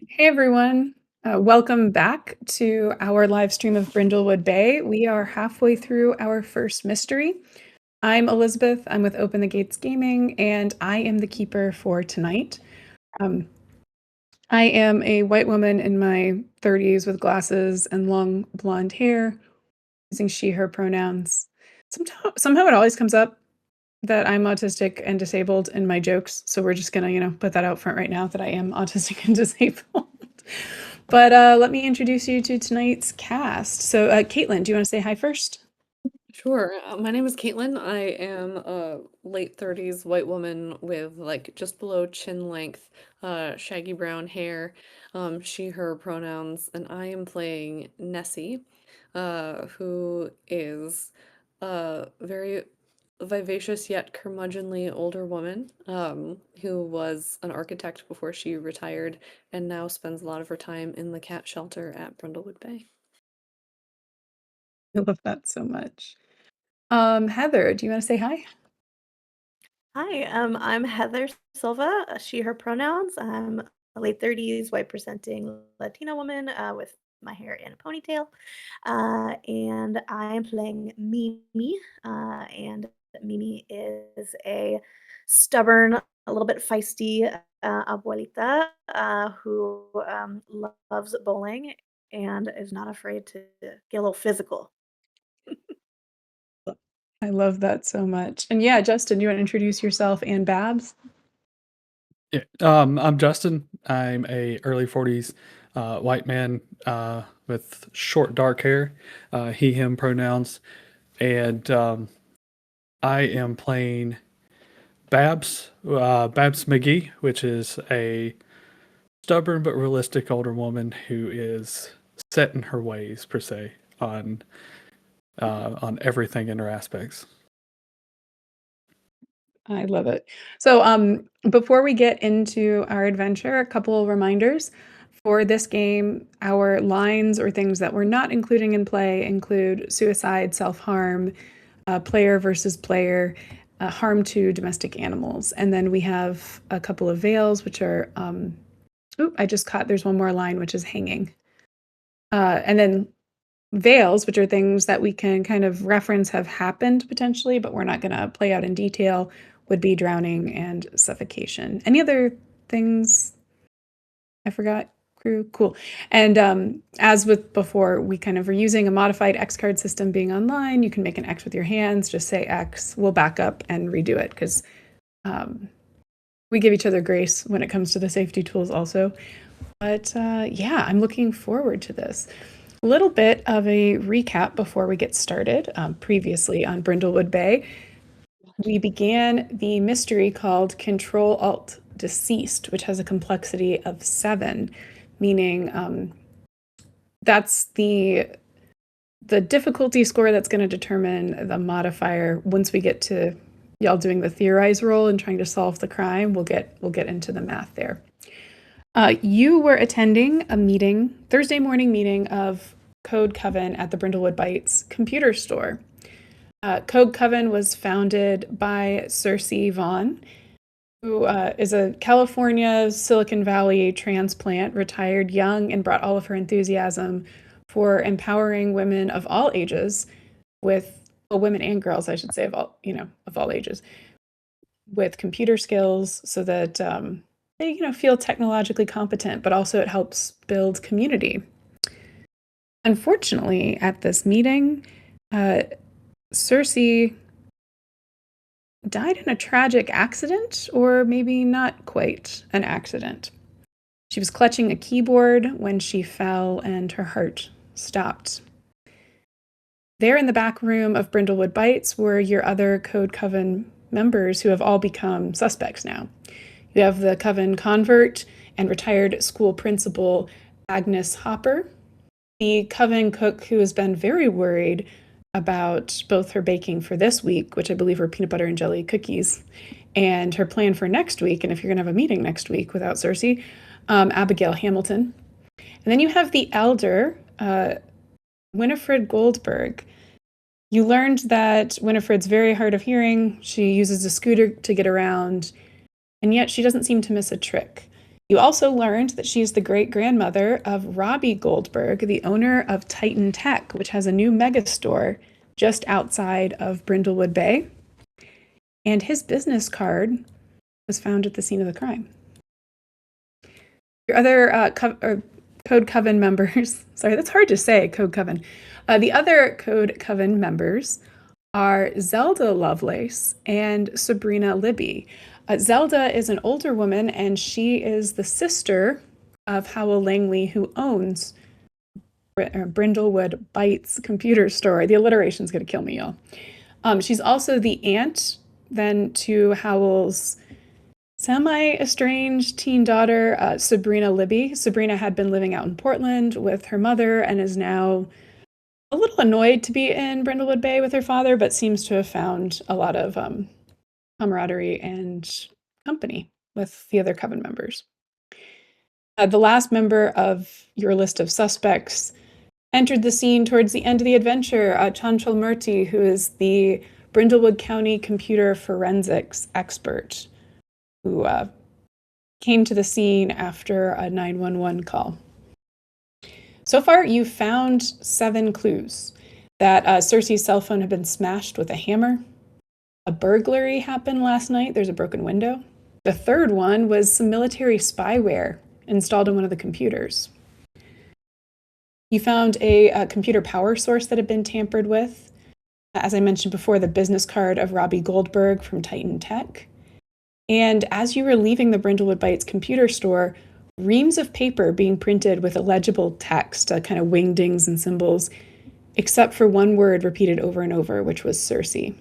Hey everyone, welcome back to our live stream of Brindlewood Bay. We are halfway through our first mystery. I'm Elizabeth, I'm with Open the Gates Gaming, and I am the keeper for tonight. Um, I am a white woman in my 30s with glasses and long blonde hair, using she, her pronouns. Somehow it always comes up that I'm autistic and disabled in my jokes, so we're just gonna, put that out front right now that I am autistic and disabled. But let me introduce you to tonight's cast. So, Caitlin, do you want to say hi first? Sure. My name is Caitlin. I am a late 30s white woman with like just below chin length, shaggy brown hair, she, her pronouns, and I am playing Nessie, who is a very vivacious yet curmudgeonly older woman, who was an architect before she retired and now spends a lot of her time in the cat shelter at Brindlewood Bay. I love that so much. Heather, do you want to say hi? Hi, I'm Heather Silva, she, her pronouns. I'm a late 30s, white presenting Latina woman with my hair in a ponytail. And I'm playing Mimi. And Mimi is a stubborn, a little bit feisty abuelita who loves bowling and is not afraid to get a little physical. I love that so much. And yeah, Justin, do you want to introduce yourself and Babs? Yeah, I'm Justin. I'm a early 40s white man with short dark hair, he, him pronouns, and I am playing Babs McGee, which is a stubborn but realistic older woman who is set in her ways per se on everything in her aspects. I love it. So, before we get into our adventure, a couple reminders. For this game, our lines or things that we're not including in play include suicide, self-harm, player versus player, harm to domestic animals. And then we have a couple of veils, which are, I just caught, there's one more line, which is hanging. And then veils, which are things that we can kind of reference have happened potentially, but we're not going to play out in detail, would be drowning and suffocation. Any other things I forgot? Crew, cool. And as with before, we kind of are using a modified X card system being online. You can make an X with your hands, just say X. We'll back up and redo it because um, we give each other grace when it comes to the safety tools also. But yeah, I'm looking forward to this. A little bit of a recap before we get started. Previously on Brindlewood Bay, we began the mystery called Control Alt Deceased, which has a complexity of 7, meaning that's the difficulty score that's going to determine the modifier. Once we get to y'all doing the theorize roll and trying to solve the crime, we'll get into the math there. You were attending a meeting, Thursday morning meeting of Code Coven at the Brindlewood Bites computer store. Code Coven was founded by Cersei Vaughn, who is a California Silicon Valley transplant, retired young, and brought all of her enthusiasm for empowering women of all ages with, well, women and girls, I should say, of all ages, with computer skills so that they, feel technologically competent, but also it helps build community. Unfortunately, at this meeting, Cersei died in a tragic accident, or maybe not quite an accident. She was clutching a keyboard when she fell and her heart stopped. There in the back room of Brindlewood Bites were your other Code Coven members who have all become suspects now. You have the Coven convert and retired school principal Agnes Hopper, the Coven cook who has been very worried about both her baking for this week, which I believe are peanut butter and jelly cookies, and her plan for next week. And if you're going to have a meeting next week without Cersei, Abigail Hamilton. And then you have the elder, Winifred Goldberg. You learned that Winifred's very hard of hearing. She uses a scooter to get around, and yet she doesn't seem to miss a trick. You also learned that she's the great-grandmother of Robbie Goldberg, the owner of Titan Tech, which has a new megastore just outside of Brindlewood Bay. And his business card was found at the scene of the crime. Your other Code Coven members, sorry, that's hard to say, Code Coven. The other Code Coven members are Zelda Lovelace and Sabrina Libby. Zelda is an older woman, and she is the sister of Howell Langley, who owns Brindlewood Bites computer store. The alliteration's going to kill me, y'all. She's also the aunt then to Howell's semi-estranged teen daughter, Sabrina Libby. Sabrina had been living out in Portland with her mother and is now a little annoyed to be in Brindlewood Bay with her father, but seems to have found a lot of camaraderie and company with the other Coven members. The last member of your list of suspects entered the scene towards the end of the adventure, Chanchal Murthy, who is the Brindlewood County computer forensics expert who came to the scene after a 911 call. So far, you've found 7 clues. That Cersei's cell phone had been smashed with a hammer. A burglary happened last night. There's a broken window. The third one was some military spyware installed in one of the computers. You found a computer power source that had been tampered with. As I mentioned before, the business card of Robbie Goldberg from Titan Tech. And as you were leaving the Brindlewood Bites computer store, reams of paper being printed with illegible text, kind of wingdings and symbols, except for one word repeated over and over, which was Cersei.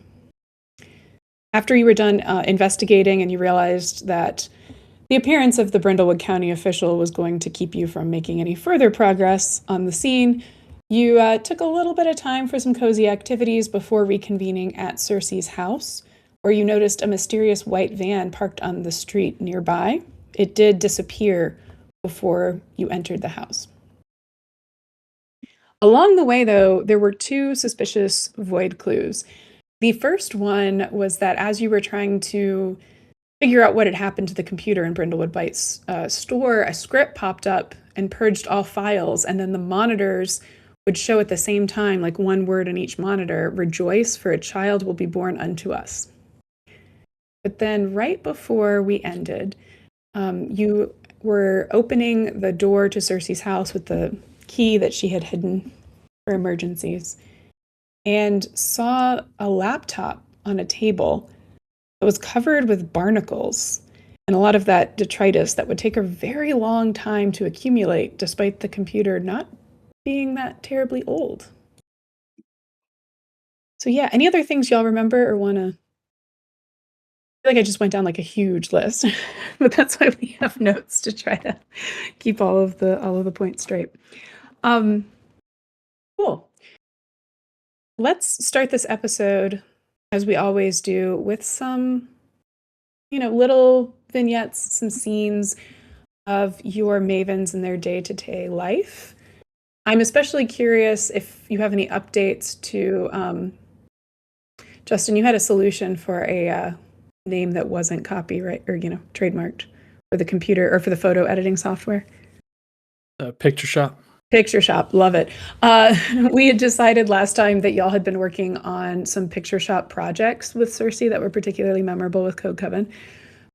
After you were done investigating and you realized that the appearance of the Brindlewood County official was going to keep you from making any further progress on the scene, you took a little bit of time for some cozy activities before reconvening at Cersei's house, where you noticed a mysterious white van parked on the street nearby. It did disappear before you entered the house. Along the way, though, there were 2 suspicious void clues. The first one was that as you were trying to figure out what had happened to the computer in Brindlewood Bites store, a script popped up and purged all files, and then the monitors would show at the same time, like one word on each monitor, "Rejoice, for a child will be born unto us." But then right before we ended, you were opening the door to Cersei's house with the key that she had hidden for emergencies and saw a laptop on a table that was covered with barnacles and a lot of that detritus that would take a very long time to accumulate despite the computer not being that terribly old. So yeah, any other things y'all remember or want to? I feel like I just went down like a huge list, but that's why we have notes to try to keep all of the points straight. Cool. Let's start this episode, as we always do, with some, little vignettes, some scenes of your mavens and their day-to-day life. I'm especially curious if you have any updates to, Justin, you had a solution for a name that wasn't copyright or, trademarked for the computer or for the photo editing software. Picture Shop. Picture Shop, love it. We had decided last time that y'all had been working on some Picture Shop projects with Cersei that were particularly memorable with Code Coven.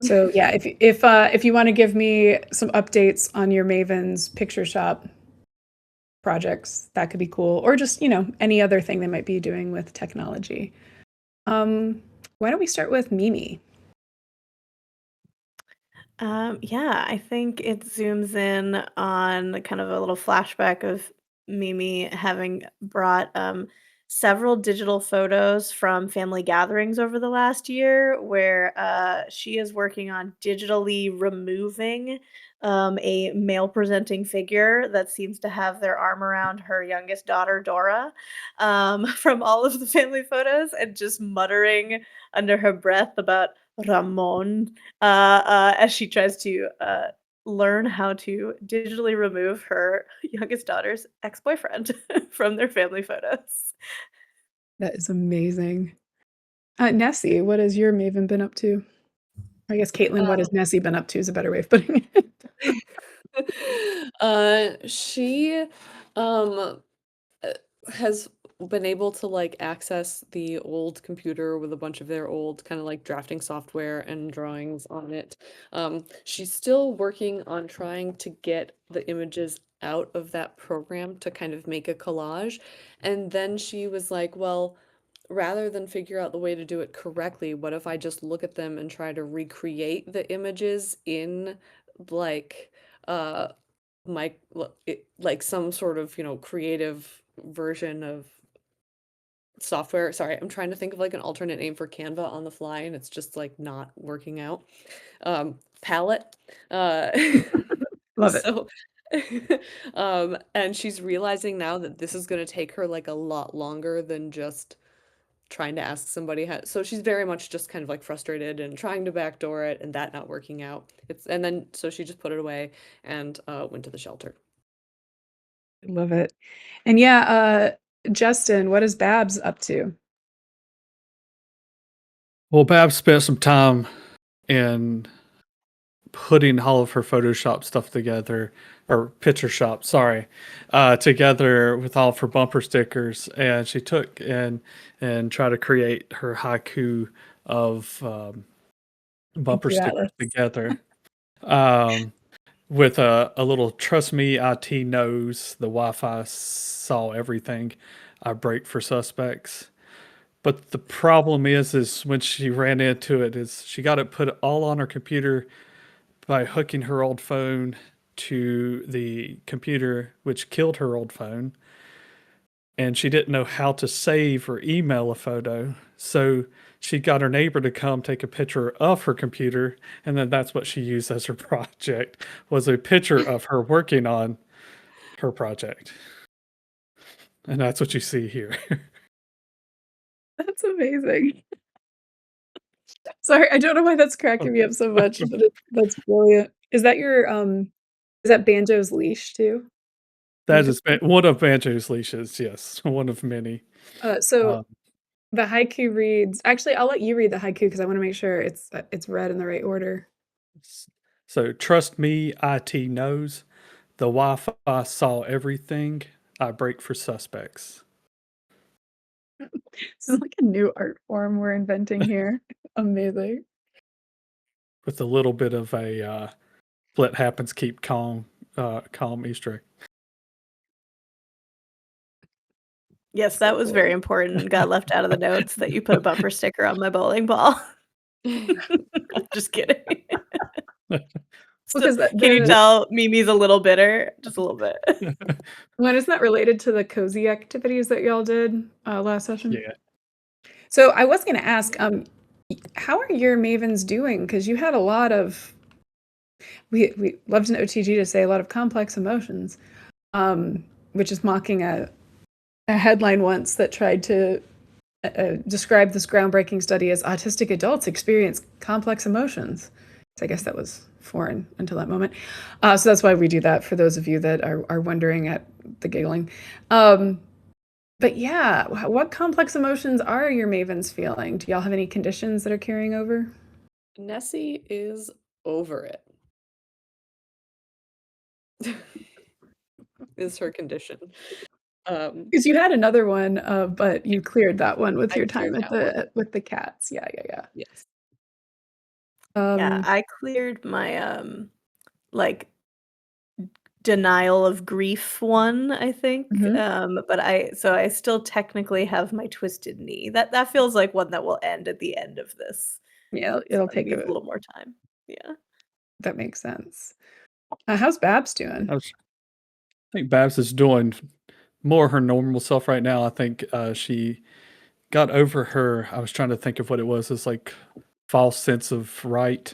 So yeah, if you want to give me some updates on your Maven's Picture Shop projects, that could be cool. Or just, any other thing they might be doing with technology. Why don't we start with Mimi? Yeah, I think it zooms in on kind of a little flashback of Mimi having brought several digital photos from family gatherings over the last year, where she is working on digitally removing a male presenting figure that seems to have their arm around her youngest daughter, Dora, from all of the family photos, and just muttering under her breath about Ramon as she tries to learn how to digitally remove her youngest daughter's ex-boyfriend from their family photos. That is amazing. Nessie, what has your Maven been up to? I guess Caitlin, what has Nessie been up to is a better way of putting it. She um uh, has been able to like access the old computer with a bunch of their old kind of like drafting software and drawings on it. She's still working on trying to get the images out of that program to kind of make a collage. And then she was like, well, rather than figure out the way to do it correctly, what if I just look at them and try to recreate the images in like uh like some sort of, creative version of software. Sorry, I'm trying to think of like an alternate name for Canva on the fly and it's just like not working out. Palette. Uh Love it. so and she's realizing now that this is going to take her like a lot longer than just trying to ask somebody how, so she's very much just kind of like frustrated and trying to backdoor it and that not working out. And then so she just put it away and went to the shelter. Love it. And yeah, Justin, what is Babs up to? Well, Babs spent some time in putting all of her Photoshop stuff together, or picture shop, sorry, together with all of her bumper stickers, and she took and tried to create her haiku of Thank bumper you, stickers Atlas. together. Um, with a little trust me, IT knows the Wi-Fi saw everything. I break for suspects. But the problem is when she ran into it, is she got it put all on her computer by hooking her old phone to the computer, which killed her old phone. And she didn't know how to save or email a photo. So she got her neighbor to come take a picture of her computer. And then that's what she used as her project, was a picture of her working on her project. And that's what you see here. That's amazing. Sorry, I don't know why that's cracking me up so much, but that's brilliant. Is that Banjo's leash too? That is one of Banjo's leashes, yes, one of many. So Um, the haiku reads, actually, I'll let you read the haiku because I want to make sure it's read in the right order. so trust me, IT knows. The Wi-Fi saw everything. I break for suspects. This is like a new art form we're inventing here. Amazing. With a little bit of a split happens, keep calm Easter egg. Yes, So that was cool. very important. Got left out of the notes that you put a bumper sticker on my bowling ball. I'm just kidding. Still, Because can you the tell Mimi's a little bitter? Just a little bit. when isn't that related to the cozy activities that y'all did last session? Yeah. So I was going to ask, how are your mavens doing? Because you had a lot of we loved in OTG to say a lot of complex emotions, which is mocking a headline once that tried to describe this groundbreaking study as autistic adults experience complex emotions. So I guess that was foreign until that moment. So that's why we do that for those of you that are wondering at the giggling. But yeah, what complex emotions are your mavens feeling? Do y'all have any conditions that are carrying over? Nessie is over it. Is her condition. Because you had another one, but you cleared that one with I your cleared time at that one. with the cats. Yeah, yeah, Yes. yeah. Yeah, I cleared my like denial of grief one, I think. Mhm. But I still technically have my twisted knee. That feels like one that will end at the end of this. Yeah, So it'll that take needs a a little more time. Yeah. that makes sense. How's Babs doing? I think Babs is doing more her normal self right now. I think she got over her. I was trying to think of what it was. It's like false sense of right.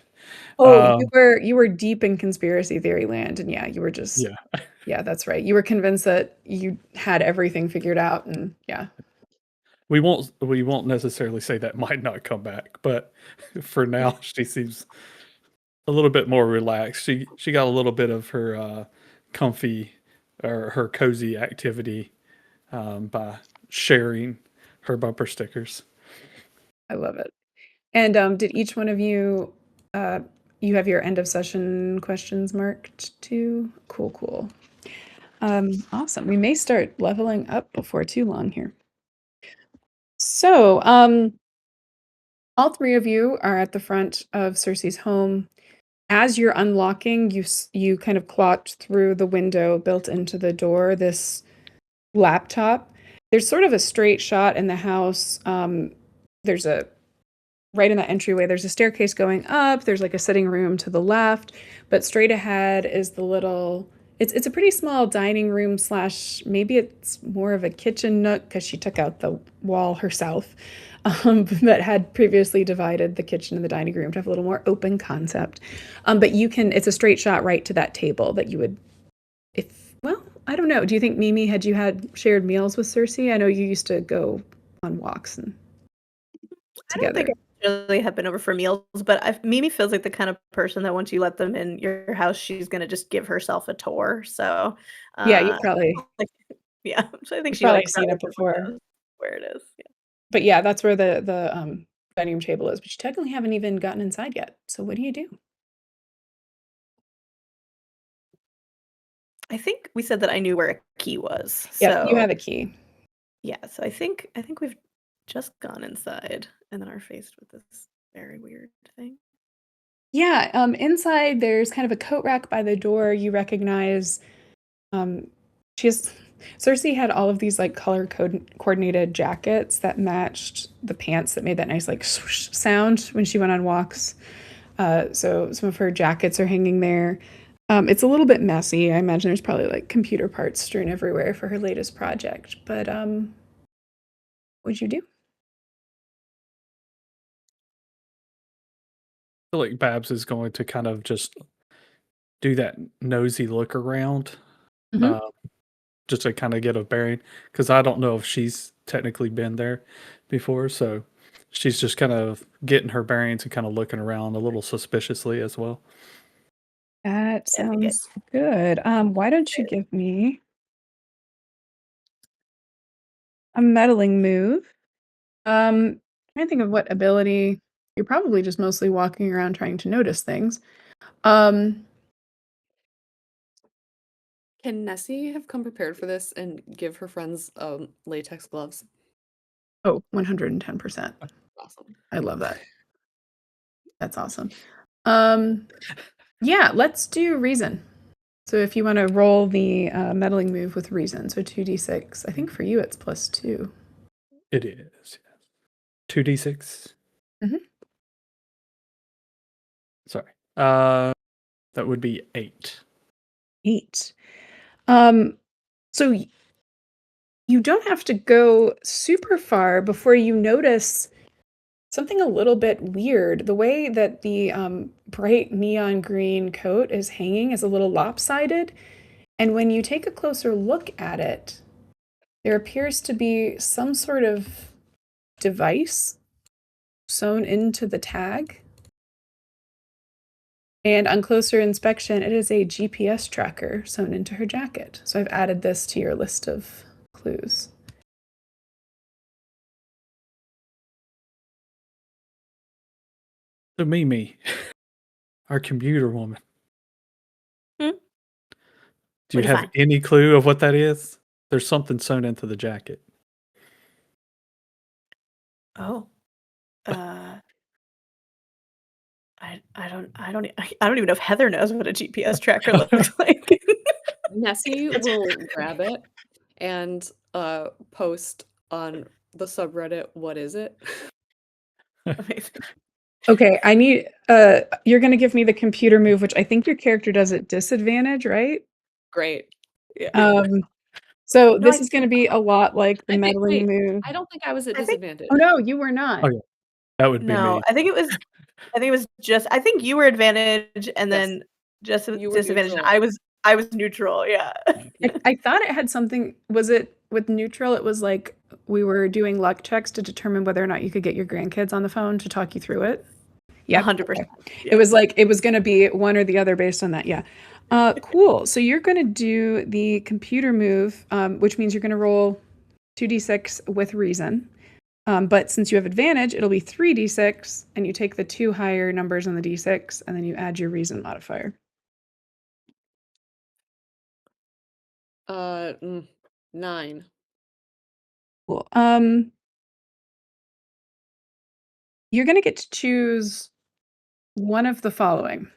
Oh, Um, you were deep in conspiracy theory land, and yeah, you were just yeah, yeah, that's right. You were convinced that you had everything figured out, and yeah, we won't necessarily say that might not come back, but for now she seems a little bit more relaxed. She got a little bit of her comfy or her cozy activity by sharing her bumper stickers. I love it. And did each one of you you have your end of session questions marked too? Cool, cool. Awesome. We may start leveling up before too long here. So, all three of you are at the front of Cersei's home. As you're unlocking, you kind of clocked through the window built into the door this laptop. There's sort of a straight shot in the house. There's a right in that entryway, there's a staircase going up. There's like a sitting room to the left, but straight ahead is the little. It's a pretty small dining room slash maybe it's more of a kitchen nook because she took out the wall herself, that had previously divided the kitchen and the dining room to have a little more open concept. But it's a straight shot right to that table that you would, if well, I don't know. Do you think Mimi, had you had shared meals with Cersei? I know you used to go on walks and I don't think together. I really have been over for meals, but Mimi feels like the kind of person that once you let them in your house, she's gonna just give herself a tour. So, Yeah, you uh, probably like, yeah, so I think you've she probably like seen it relatively before. knows where it is. Yeah. But yeah, that's where the dining room table is. But you technically haven't even gotten inside yet. So what do you do? I think we said that I knew where a key was. Yep, you So have a key. yeah, so I think we've just gone inside and then are faced with this very weird thing. Yeah, inside there's kind of a coat rack by the door. You recognize um she has Cersei had all of these like coordinated jackets that matched the pants that made that nice like swoosh sound when she went on walks. So some of her jackets are hanging there. It's a little bit messy. I imagine there's probably like computer parts strewn everywhere for her latest project. But what'd you do? I feel like Babs is going to kind of just do that nosy look around, Mhm. uh, just to kind of get a bearing, because I don't know if she's technically been there before, so she's just kind of getting her bearings and kind of looking around a little suspiciously as well. That I think it sounds good. Why don't you give me a meddling move? Trying to think of what ability. You're probably just mostly walking around trying to notice things. Um, Can Nessie have come prepared for this and give her friends latex gloves? oh, 110%. Awesome. I love that. That's awesome. Um, yeah, let's do reason. So if you want to roll the meddling move with reason, so 2d6. I think for you it's +2. It is 2d6. Mhm. Sorry, that would be 8. 8. Um, so you don't have to go super far before you notice something a little bit weird. The way that the bright neon green coat is hanging is a little lopsided. And when you take a closer look at it, there appears to be some sort of device sewn into the tag. And on closer inspection, it is a GPS tracker sewn into her jacket. So I've added this to your list of clues. So Mimi, our computer woman, Hmm? do What you do you have find? any clue of what that is? There's something sewn into the jacket. Oh, uh, I don't even know if Heather knows what a GPS tracker looks like. Nessie will grab it and post on the subreddit, what is it? Amazing. Okay, I need you're gonna give me the computer move, which I think your character does at disadvantage, right? Great. Yeah. So No, this is gonna be a lot like the I think meddling wait, move. I don't think I was at I think disadvantage. Oh no, you were Oh not. yeah, that would be no, me. I think it was just I think you were advantage and Yes, then just a you were disadvantage, and neutral. I was neutral, yeah. Yeah. I thought it had something. Was it with neutral? It was like we were doing luck checks to determine whether or not you could get your grandkids on the phone to talk you through it. Yep. 100%, Okay. It yeah. was like it was going to be one or the other based on that. Yeah. Cool. So you're going to do the computer move, which means you're going to roll 2d6 with reason. But since you have advantage, it'll be 3d6, and you take the 2 higher numbers on the d6, and then you add your reason modifier. 9. Cool. You're gonna get to choose one of the following.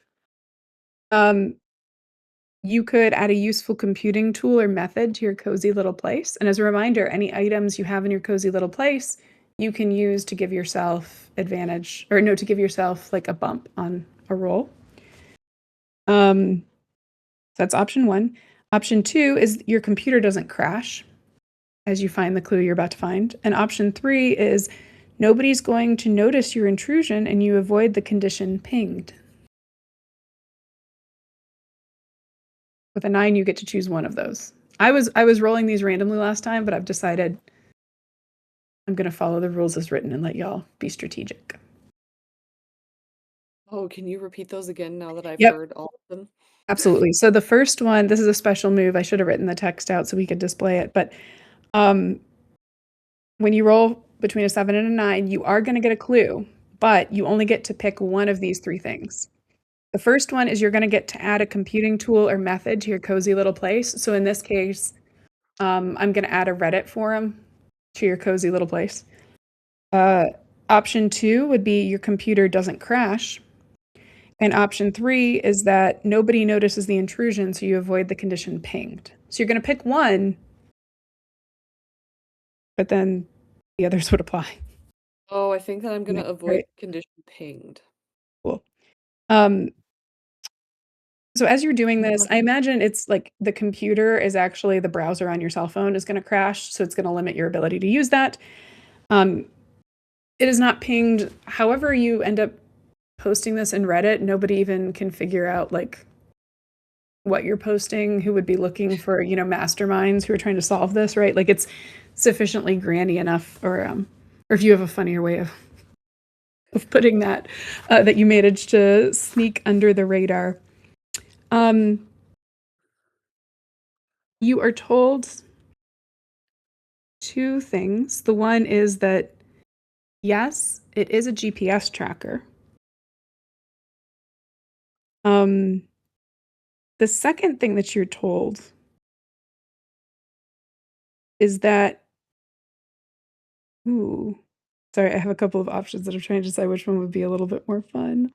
You could add a useful computing tool or method to your cozy little place. And as a reminder, any items you have in your cozy little place, you can use to give yourself advantage, or no, to give yourself like a bump on a roll. So that's option 1. Option 2 is your computer doesn't crash as you find the clue you're about to find. And option 3 is nobody's going to notice your intrusion and you avoid the condition pinged. With a 9, you get to choose one of those. I was rolling these randomly last time, but I've decided I'm going to follow the rules as written and let y'all be strategic. Oh, can you repeat those again now that I've Yep. heard all of them? Absolutely. So the first one, this is a special move. I should have written the text out so we could display it. But when you roll between a 7 and a 9, you are going to get a clue, but you only get to pick one of these 3 things. The first one is you're going to get to add a computing tool or method to your cozy little place. So in this case, I'm going to add a Reddit forum to your cozy little place. Option 2 would be your computer doesn't crash. And option 3 is that nobody notices the intrusion, so you avoid the condition pinged. So you're going to pick one, but then the others would apply. Oh, I think that I'm gonna Right, avoid right. condition pinged. Cool. So as you're doing this, I imagine it's like the computer is actually the browser on your cell phone is going to crash, so it's going to limit your ability to use that. It is not pinged. However, you end up posting this in Reddit, nobody even can figure out like what you're posting, who would be looking for, masterminds who are trying to solve this, right? Like it's sufficiently granny enough, or if you have a funnier way of putting that, that you managed to sneak under the radar. You are told 2 things. The one is that, yes, it is a GPS tracker. The second thing that you're told is that sorry, I have a couple of options that I'm trying to decide which one would be a little bit more fun.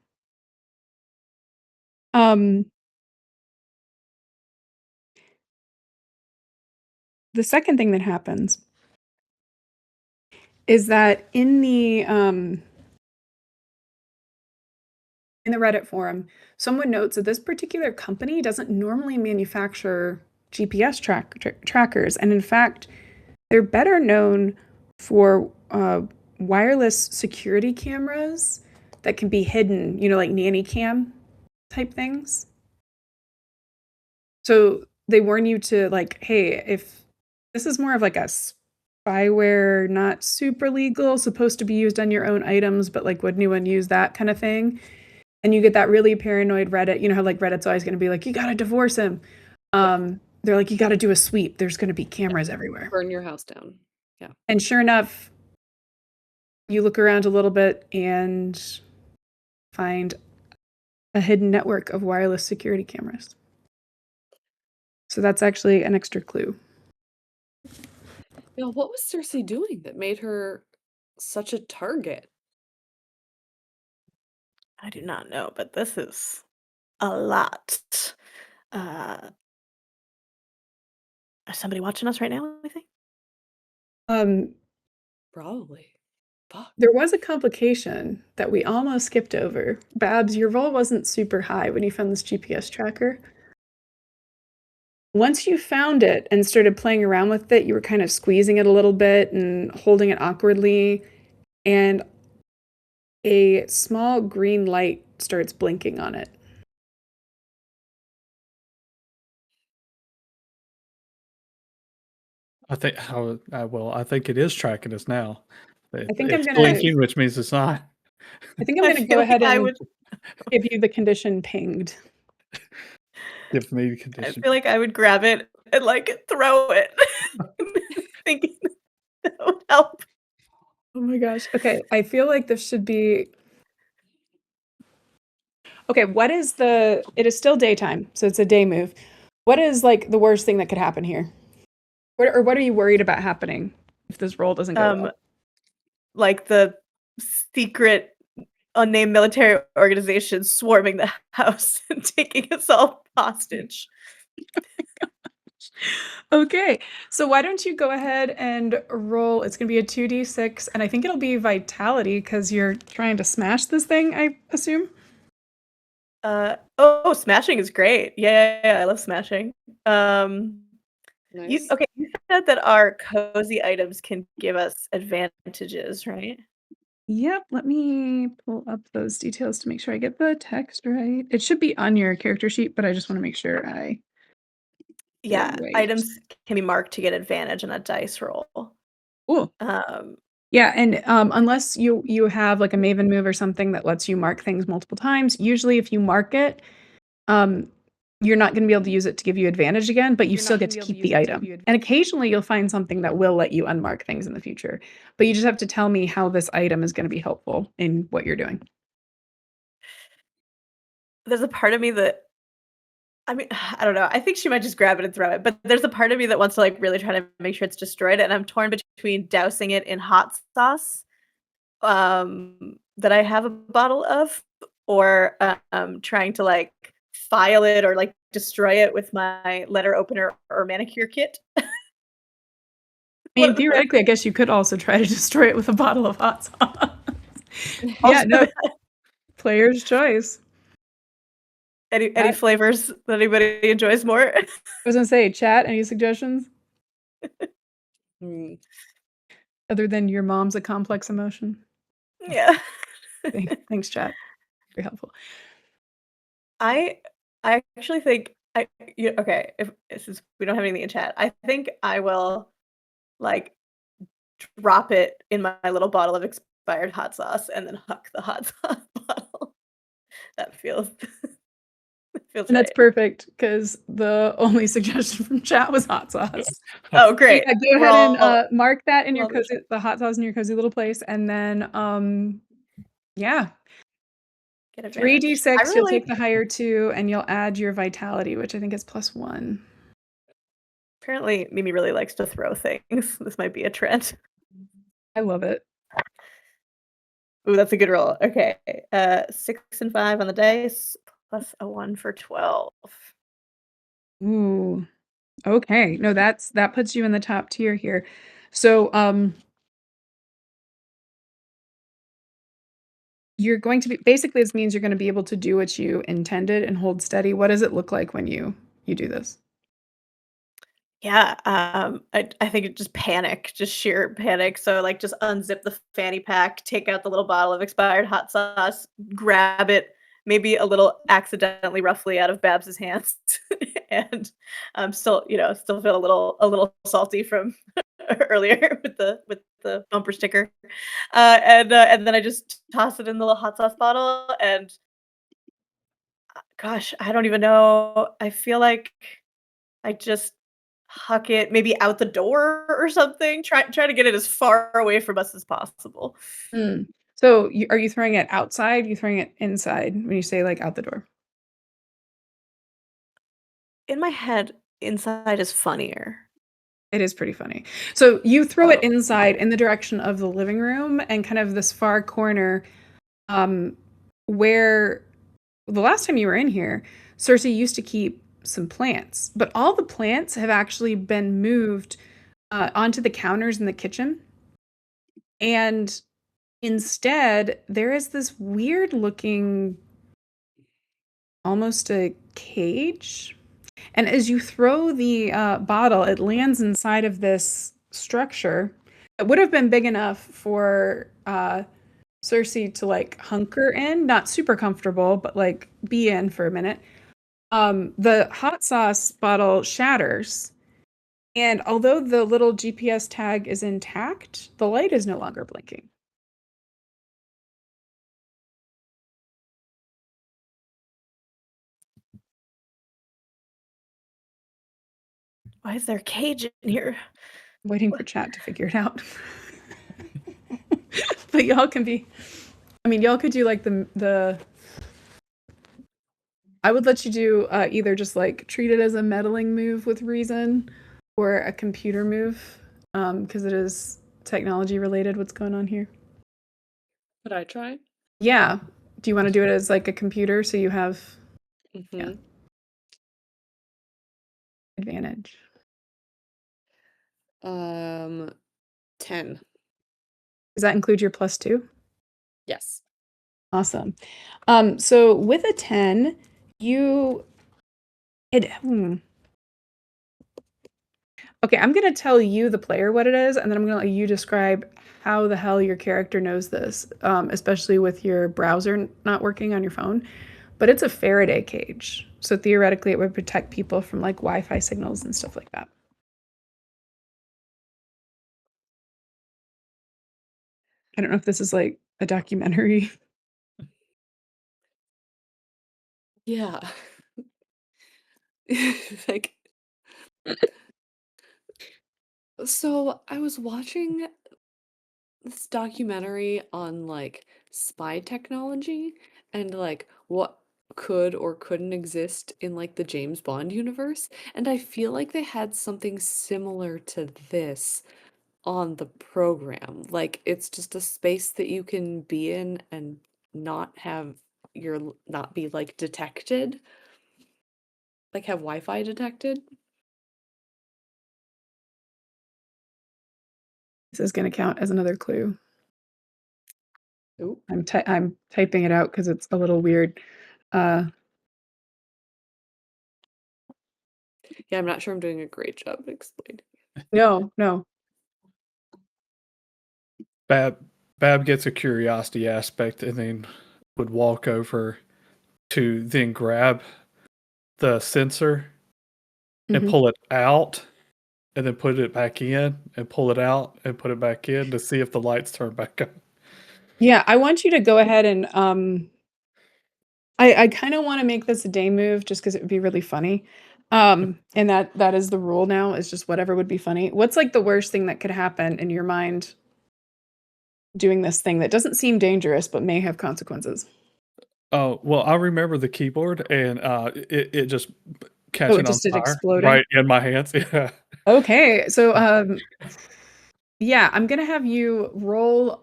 The second thing that happens is that in the Reddit forum, someone notes that this particular company doesn't normally manufacture GPS trackers, and in fact, they're better known for wireless security cameras that can be hidden, like nanny cam type things. So they warn you to like, hey, if this is more of like a spyware, not super legal, supposed to be used on your own items, but like, would anyone use that kind of thing? And you get that really paranoid Reddit, how like Reddit's always going to be like, you got to divorce him. They're like, you got to do a sweep. There's going to be cameras everywhere. Burn your house down. Yeah. And sure enough, you look around a little bit and find a hidden network of wireless security cameras. So that's actually an extra clue. Now, what was Cersei doing that made her such a target? I do not know, but this is a lot. Is somebody watching us right now, I think? Probably. Fuck. There was a complication that we almost skipped over. Babs, your roll wasn't super high when you found this GPS tracker. Once you found it and started playing around with it, you were kind of squeezing it a little bit and holding it awkwardly, and a small green light starts blinking on it. I think I think it is tracking us now. I think I'm It's gonna blinking, which means it's not. I think I'm I gonna feel go ahead like I and would give you the condition pinged. Give me the I condition. feel like I would grab it and, like, throw it, thinking that would help. Oh my gosh. Okay, I feel like this should be okay, what is it is still daytime, so it's a day move. What is like the worst thing that could happen here? What are you worried about happening if this roll doesn't go Um, well? like the secret unnamed military organization swarming the house and taking us all hostage. Okay, so why don't you go ahead and roll? It's gonna be a 2d6, and I think it'll be vitality because you're trying to smash this thing, I assume. Oh, smashing is great. Yeah, I love smashing. Um, Nice. you said that our cozy items can give us advantages, right? Yep, let me pull up those details to make sure I get the text right. It should be on your character sheet, but I just want to make sure I get it Yeah, right. items can be marked to get advantage on a dice roll. Cool. Um, Yeah, and unless you have like a Maven move or something that lets you mark things multiple times, usually if you mark it, um, you're not going to be able to use it to give you advantage again, but you still get to keep the item. And occasionally you'll find something that will let you unmark things in the future. But you just have to tell me how this item is going to be helpful in what you're doing. there's a part of me that I mean, I don't know. I think she might just grab it and throw it, but there's a part of me that wants to like really try to make sure it's destroyed, and I'm torn between dousing it in hot sauce, that I have a bottle of, or trying to like file it or like destroy it with my letter opener or manicure kit. I mean, What are the theoretically, I guess you could also try to destroy it with a bottle of hot sauce. Yeah, also no, player's choice. any Chat. flavors that anybody enjoys more? I was gonna say, chat, any suggestions Mm. other than your mom's a complex emotion? Yeah. Thanks, chat. Very helpful. I I actually think okay, if since we don't have anything in chat, I think I will like drop it in my little bottle of expired hot sauce and then huck the hot sauce bottle. That feels that feels And that's right. perfect because the only suggestion from chat was hot sauce. Oh, So great. yeah, go We're ahead and all mark that in we're your all in the cozy, chat. the hot sauce in your cozy little place, and then yeah, Get advantage. I 3d6. You'll really take the higher two, and you'll add your vitality, which I think is +1. apparently Mimi really likes to throw things. This might be a trend. I love it. Ooh, that's a good roll. Okay. 6 and 5 on the dice plus a 1 for 12. Ooh, okay. No, that puts you in the top tier here. So you're going to be basically this means you're going to be able to do what you intended and hold steady. What does it look like when you do this? Yeah, I think it just panic, just sheer panic. So like just unzip the fanny pack, take out the little bottle of expired hot sauce, grab it, maybe a little accidentally roughly out of Babs's hands, and still, still feel a little salty from earlier with the bumper sticker, and then I just toss it in the little hot sauce bottle, and gosh, I don't even know. I feel like I just huck it maybe out the door or something, try to get it as far away from us as possible. Mm. So are you throwing it outside? You throwing it inside when you say like out the door? In my head, inside is funnier. It is pretty funny. So you throw it Oh, inside in the direction of the living room and kind of this far corner, um, where the last time you were in here, Cersei used to keep some plants, but all the plants have actually been moved onto the counters in the kitchen. And instead, there is this weird looking, almost a cage. And as you throw the bottle, it lands inside of this structure. It would have been big enough for Cersei to like hunker in, not super comfortable, but like be in for a minute. The hot sauce bottle shatters, and although the little GPS tag is intact, the light is no longer blinking. why is there a cage in here? Waiting for chat to figure it out. But y'all can be. I mean, y'all could do like the. I would let you do either just like treat it as a meddling move with reason, or a computer move, because it is technology related. What's going on here? Could I try? Yeah. Do you want to do it as like a computer so you have Mm-hmm. advantage? 10. Does that include your +2? Yes. Awesome. So with a 10, you it okay, I'm gonna tell you, the player, what it is, and then I'm gonna let you describe how the hell your character knows this, especially with your browser not working on your phone. But it's a Faraday cage, so theoretically it would protect people from like Wi-Fi signals and stuff like that. I don't know if this is like a documentary. Yeah. Like, so I was watching this documentary on like spy technology and like what could or couldn't exist in like the James Bond universe, and I feel like they had something similar to this on the program. Like it's just a space that you can be in and not have not be like detected, like have Wi-Fi detected. This is gonna count as another clue. Ooh. I'm typing it out because it's a little weird. Uh, Yeah, I'm not sure I'm doing a great job explaining. no. Bab gets a curiosity aspect and then would walk over to then grab the sensor and Mhm. pull it out and then put it back in and pull it out and put it back in to see if the lights turn back on. Yeah, I want you to go ahead and I kind of want to make this a day move just because it would be really funny. And that is the rule now, is just whatever would be funny. What's like the worst thing that could happen in your mind doing this thing that doesn't seem dangerous but may have consequences? Oh, well, I remember the keyboard and it just Oh, it catching on just did fire exploding. right in my hands. Yeah. Okay, so yeah, I'm gonna have you roll.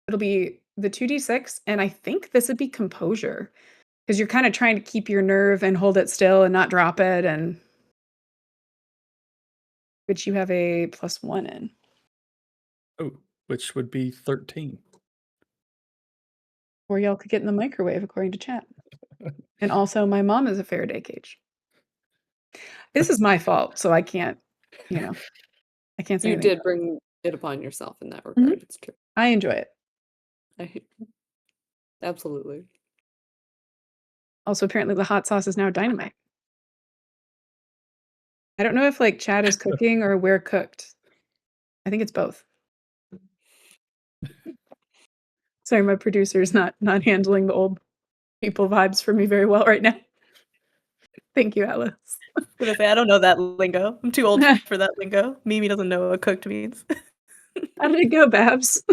It'll be the 2d6, and I think this would be composure because you're kind of trying to keep your nerve and hold it still and not drop it, and which you have a +1 in. Oh, which would be 13. Or y'all could get in the microwave, according to chat. And also, my mom is a Faraday cage. This is my fault, so I can't, you know, I can't say You anything did about bring it upon yourself in that it. Mhm. regard. It's true. I enjoy it. I, absolutely. Also, apparently, the hot sauce is now dynamite. I don't know if like Chad is cooking or we're cooked. I think it's both. Sorry, my producer is not handling the old people vibes for me very well right now. Thank you, Alice. Gonna say I don't know that lingo. I'm too old for that lingo. Mimi doesn't know what cooked means. How did it go, Babs?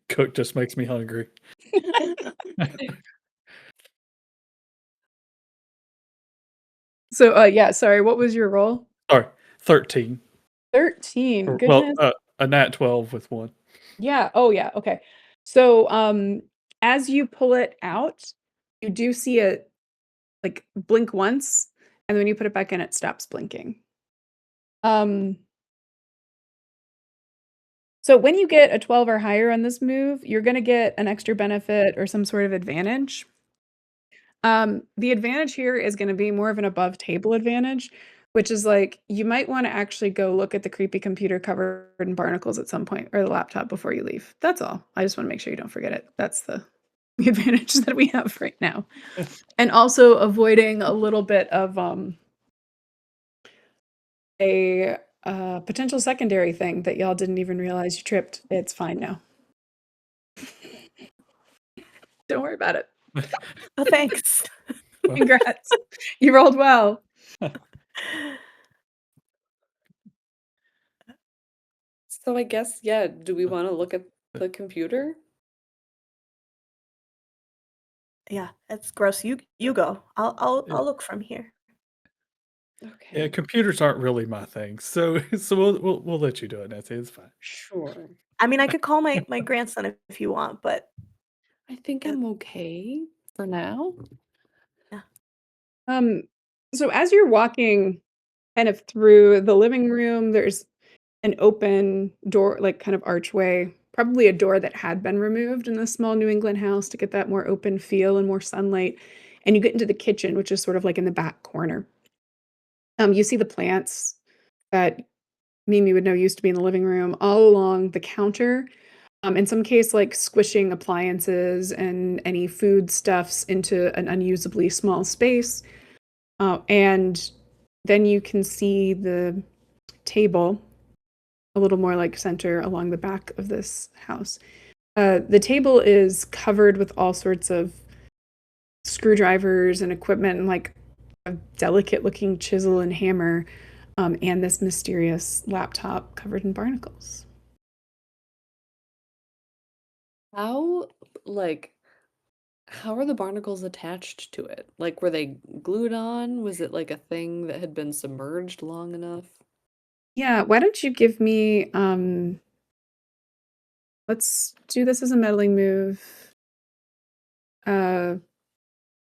Cook just makes me hungry. So, yeah, sorry, what was your roll? Sorry, 13. 13, Well, goodness. a nat 12 with one. Yeah, oh, yeah, okay. So, as you pull it out, you do see it, like, blink once, and then when you put it back in, it stops blinking. Um, so when you get a 12 or higher on this move, you're gonna get an extra benefit or some sort of advantage. The advantage here is gonna be more of an above table advantage, which is like, you might wanna actually go look at the creepy computer covered in barnacles at some point, or the laptop before you leave. That's all. I just wanna make sure you don't forget it. That's the the advantage that we have right now. And also avoiding a little bit of, a, potential secondary thing that y'all didn't even realize you tripped. It's fine now. Don't worry about it. Oh, thanks. Congrats. You rolled well. So I guess, yeah, do we want to look at the computer? Yeah, it's gross. You go. I'll Yeah, look from here. yeah, Okay, computers aren't really my thing, so so we'll let you do it, Nancy, it's fine. sure. I mean, I could call my grandson if you want, but I think uh, I'm okay for now. yeah. Um, so as you're walking kind of through the living room, there's an open door, like kind of archway, probably a door that had been removed in this small New England house to get that more open feel and more sunlight. And you get into the kitchen, which is sort of like in the back corner. You see the plants that Mimi would know used to be in the living room all along the counter. In some case, like squishing appliances and any foodstuffs into an unusably small space. And then you can see the table a little more like center along the back of this house. The table is covered with all sorts of screwdrivers and equipment and like a delicate looking chisel and hammer, and this mysterious laptop covered in barnacles. How, like, how are the barnacles attached to it? Like, were they glued on? Was it like a thing that had been submerged long enough? Yeah, why don't you give me let's do this as a meddling move uh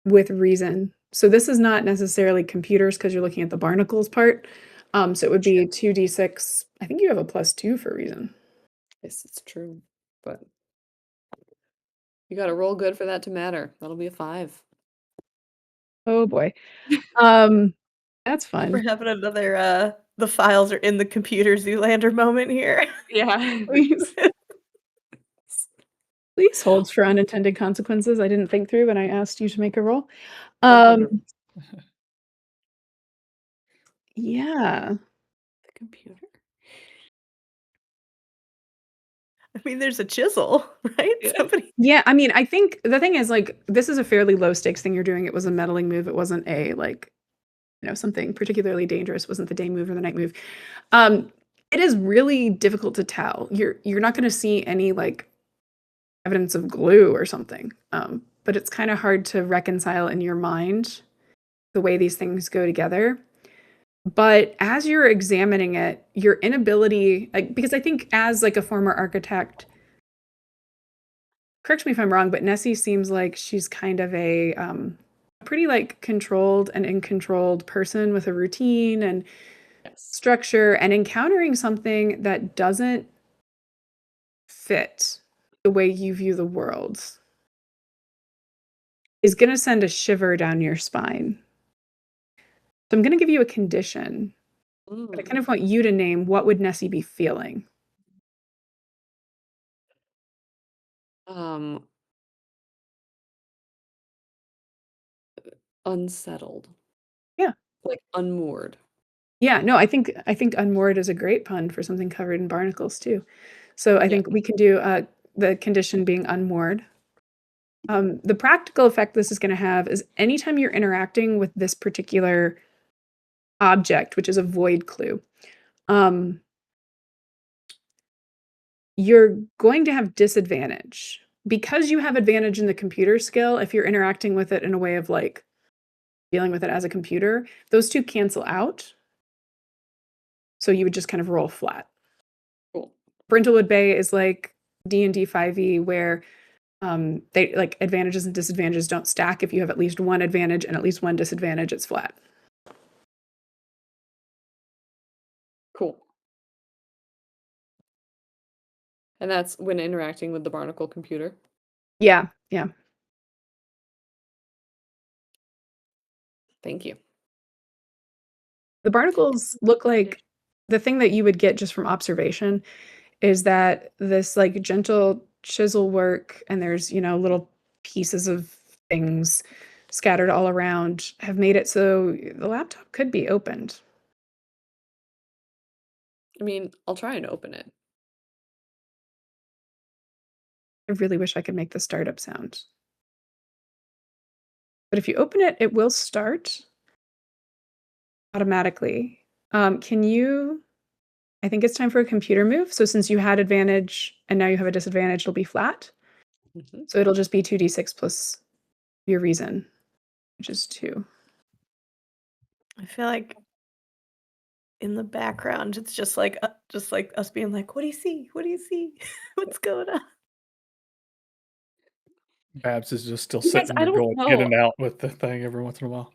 with reason. So this is not necessarily computers because you're looking at the barnacles part. So it would Sure. be 2d6. I think you have a +2 for reason. Yes, it's true. But you gotta roll good for that to matter. That'll be a 5. Oh boy. Um, that's We're fun. having another the files are in the computer Zoolander moment here. Yeah. Please, please hold for unintended consequences I didn't think through when I asked you to make a roll. Um, 100 yeah. the computer. I mean, there's a chisel, right? Yeah. Somebody Yeah, I mean, I think the thing is, like, this is a fairly low stakes thing you're doing. It was a meddling move. It wasn't a, like, something particularly dangerous. It wasn't the day move or the night move. Um, it is really difficult to tell. You're not gonna see any, like, evidence of glue or something, but it's kinda hard to reconcile in your mind the way these things go together. But as you're examining it, your inability, like, because I think as, like, a former architect, correct me if I'm wrong, but Nessie seems like she's kind of a pretty, like, controlled and in controlled person with a routine and Yes. structure, and encountering something that doesn't fit the way you view the world is gonna send a shiver down your spine. So I'm gonna give you a condition, but I Mm. kind of want you to name what would Nessie be feeling? Um, unsettled. Yeah. Like, unmoored. Yeah, no, I think unmoored is a great pun for something covered in barnacles too. So I Yeah. think we can do, the condition being unmoored. The practical effect this is gonna have is anytime you're interacting with this particular object, which is a void clue, um, you're going to have disadvantage. Because you have advantage in the computer skill, if you're interacting with it in a way of, like, dealing with it as a computer, those 2 cancel out, so you would just kind of roll flat. Cool. Brindlewood Bay is like D&D 5e where, they like, advantages and disadvantages don't stack. If you have at least 1 advantage and at least 1 disadvantage, it's flat. Cool. And that's when interacting with the barnacle computer. Yeah, yeah. Thank you. The barnacles look like the thing that you would get just from observation is that this, like, gentle chisel work and there's, little pieces of things scattered all around have made it so the laptop could be opened. I mean, I'll try and open it. I really wish I could make the startup sound. But if you open it, it will start automatically. Can you I think it's time for a computer move. So since you had advantage and now you have a disadvantage, it'll be flat. Mhm. So it'll just be 2d6 plus your reason, which is 2. I feel like in the background, it's just like us being like, "What do you see? What do you see? What's going on?" Babs is just still You guys, sitting I there don't going in know. and out with the thing every once in a while.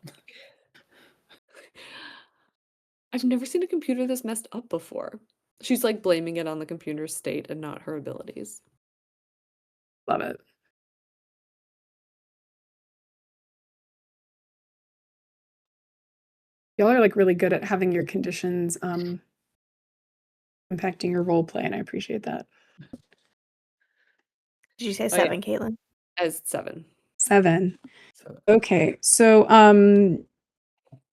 I've never seen a computer this messed up before. She's like blaming it on the computer's state and not her abilities. Love it. Y'all are like really good at having your conditions impacting your role play, and I appreciate that. Did you say Oh yeah, 7, Caitlin? as 7. 7. So, Okay. So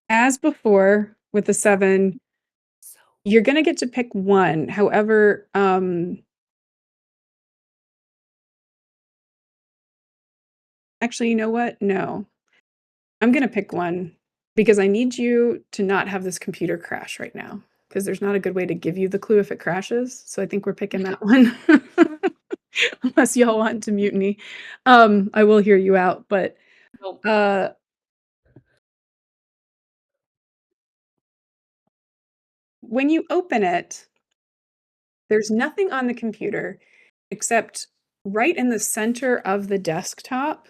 as before with the 7, So you're gonna get to pick one. However, actually, you know what? No. I'm gonna pick one because I need you to not have this computer crash right now because there's not a good way to give you the clue if it crashes. So I think we're picking that one. Unless y'all want to mutiny. I will hear you out, but no. uh when you open it, there's nothing on the computer except right in the center of the desktop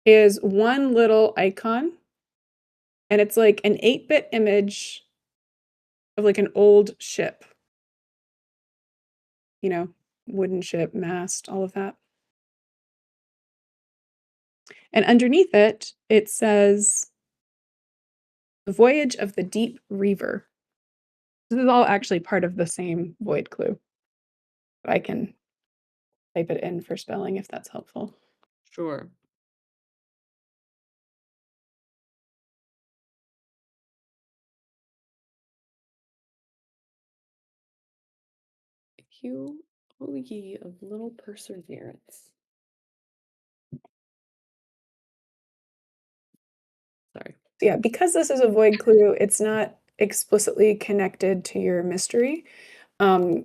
is one little icon, and it's like an 8-bit image of like an old ship, you know, wooden ship, mast, all of that. And underneath it, it says The Voyage of the Deep Reaver. This is all actually part of the same void clue. I can type it in for spelling if that's helpful. Sure. You, O ye of little perseverance. Sorry. Yeah, because this is a void clue, it's not explicitly connected to your mystery. Um,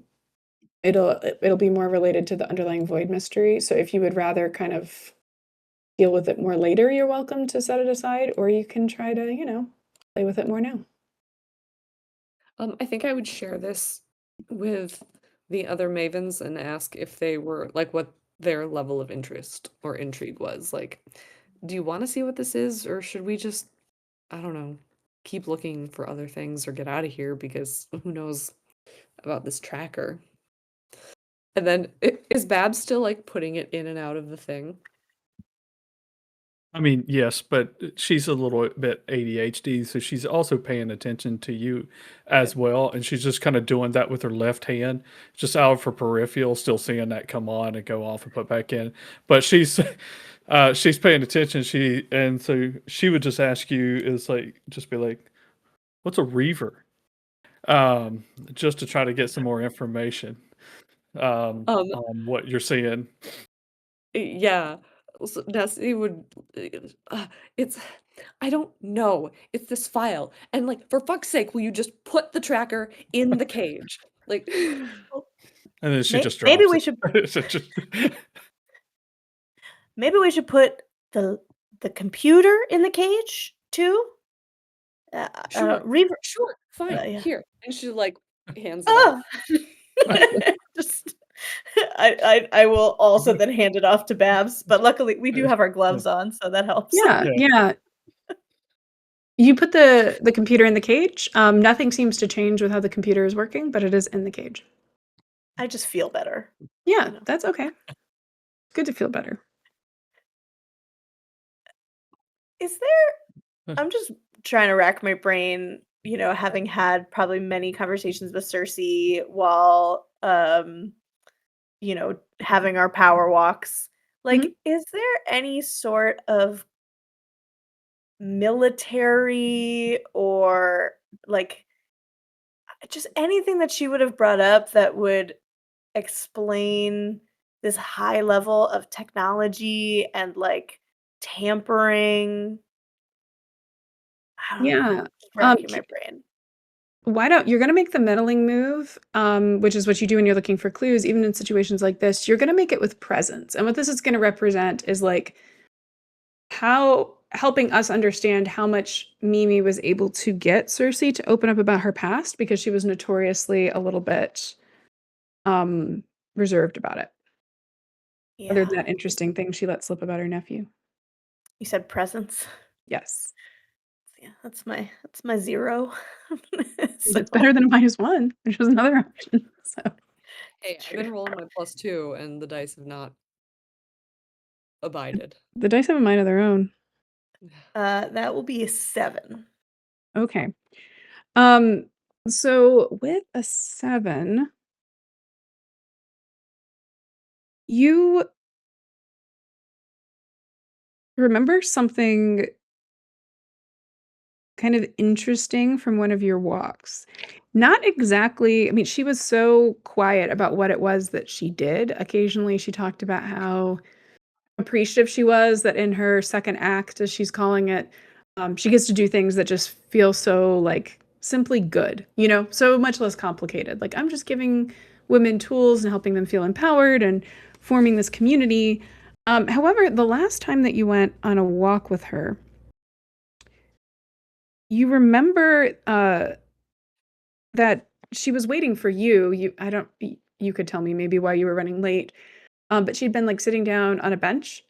it'll be more related to the underlying void mystery. So if you would rather kind of deal with it more later, you're welcome to set it aside, or you can try to, play with it more now. I think I would share this with the other mavens and ask if they were like what their level of interest or intrigue was. Like, do you want to see what this is, or should we just, I don't know, keep looking for other things or get out of here because who knows about this tracker? And then is Babs still like putting it in and out of the thing? I mean, yes, but she's a little bit ADHD, so she's also paying attention to you Okay. as well, and she's just kind of doing that with her left hand, just out of her peripheral, still seeing that come on and go off and put back in. But she's paying attention. So she would just ask you, is like, just be like, "What's a reaver?" Um, just to try to get some more information Um, on what you're seeing. yeah. So Nessie would, uh, it's, I don't know. It's this file. And like, for fuck's sake, will you just put the tracker in the cage? Like, Oh, And then she just maybe drops we it. should So just put the computer in the cage too. sure, Reaver. sure, fine, Yeah. here. And she like hands it off. Ah! Just I will also then hand it off to Babs, but luckily we do have our gloves on, so that helps. Yeah, Yeah. yeah. You put the computer in the cage. Nothing seems to change with how the computer is working, but it is in the cage. I just feel better, Yeah, you know. that's okay. Good to feel better. Is there I'm just trying to rack my brain, having had probably many conversations with Cersei while having our power walks. Mhm. Like, is there any sort of military or like just anything that she would have brought up that would explain this high level of technology and like tampering? I don't know. Yeah. Just racking my brain. why don't you're gonna make the meddling move, which is what you do when you're looking for clues, even in situations like this. You're gonna make it with presence. And what this is gonna represent is like how helping us understand how much Mimi was able to get Cersei to open up about her past because she was notoriously a little bit um reserved about it. Other Yeah. than that interesting thing she let slip about her nephew. You said presence. Yes. Yeah, that's my 0. So That's better than a -1, which was another option. So Hey, it's I've true. been rolling my +2 and the dice have not abided. the dice have a mind of their own. That will be a 7. Okay. Um, so with a 7, you remember something kind of interesting from one of your walks. Not exactly, I mean, she was so quiet about what it was that she did. Occasionally, she talked about how appreciative she was that in her second act, as she's calling it, she gets to do things that just feel so like simply good, so much less complicated. Like, I'm just giving women tools and helping them feel empowered and forming this community. However, the last time that you went on a walk with her, you remember that she was waiting for you. I don't, you could tell me maybe why you were running late, but she'd been like sitting down on a bench.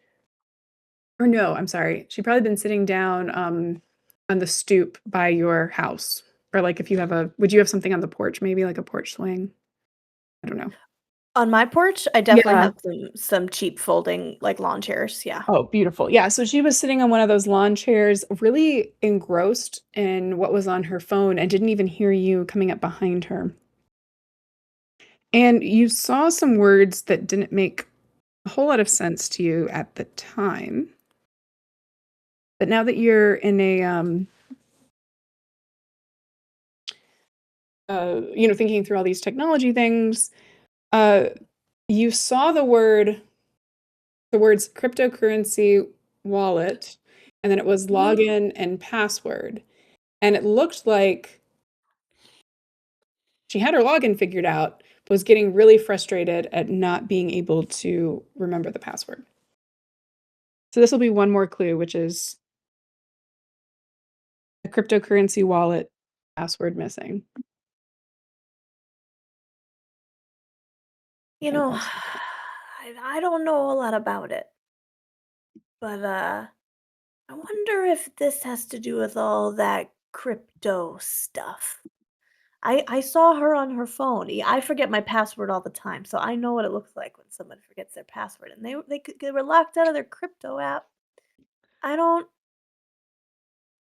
Or no, I'm sorry. She'd probably been sitting down, on the stoop by your house, or, like, if you have a would you have something on the porch, maybe, like, a porch swing? I don't know. On my porch, I definitely Yeah. have some cheap folding, like, lawn chairs, yeah. Oh, beautiful. Yeah, so she was sitting on one of those lawn chairs, really engrossed in what was on her phone and didn't even hear you coming up behind her. And you saw some words that didn't make a whole lot of sense to you at the time. But now that you're in a, thinking through all these technology things, uh, you saw the words cryptocurrency wallet, and then it was login and password. And it looked like she had her login figured out, but was getting really frustrated at not being able to remember the password. So this will be one more clue, which is a cryptocurrency wallet password missing. You And know, also I don't know a lot about it, but, I wonder if this has to do with all that crypto stuff. I saw her on her phone. I forget my password all the time, so I know what it looks like when someone forgets their password, and they were locked out of their crypto app. I don't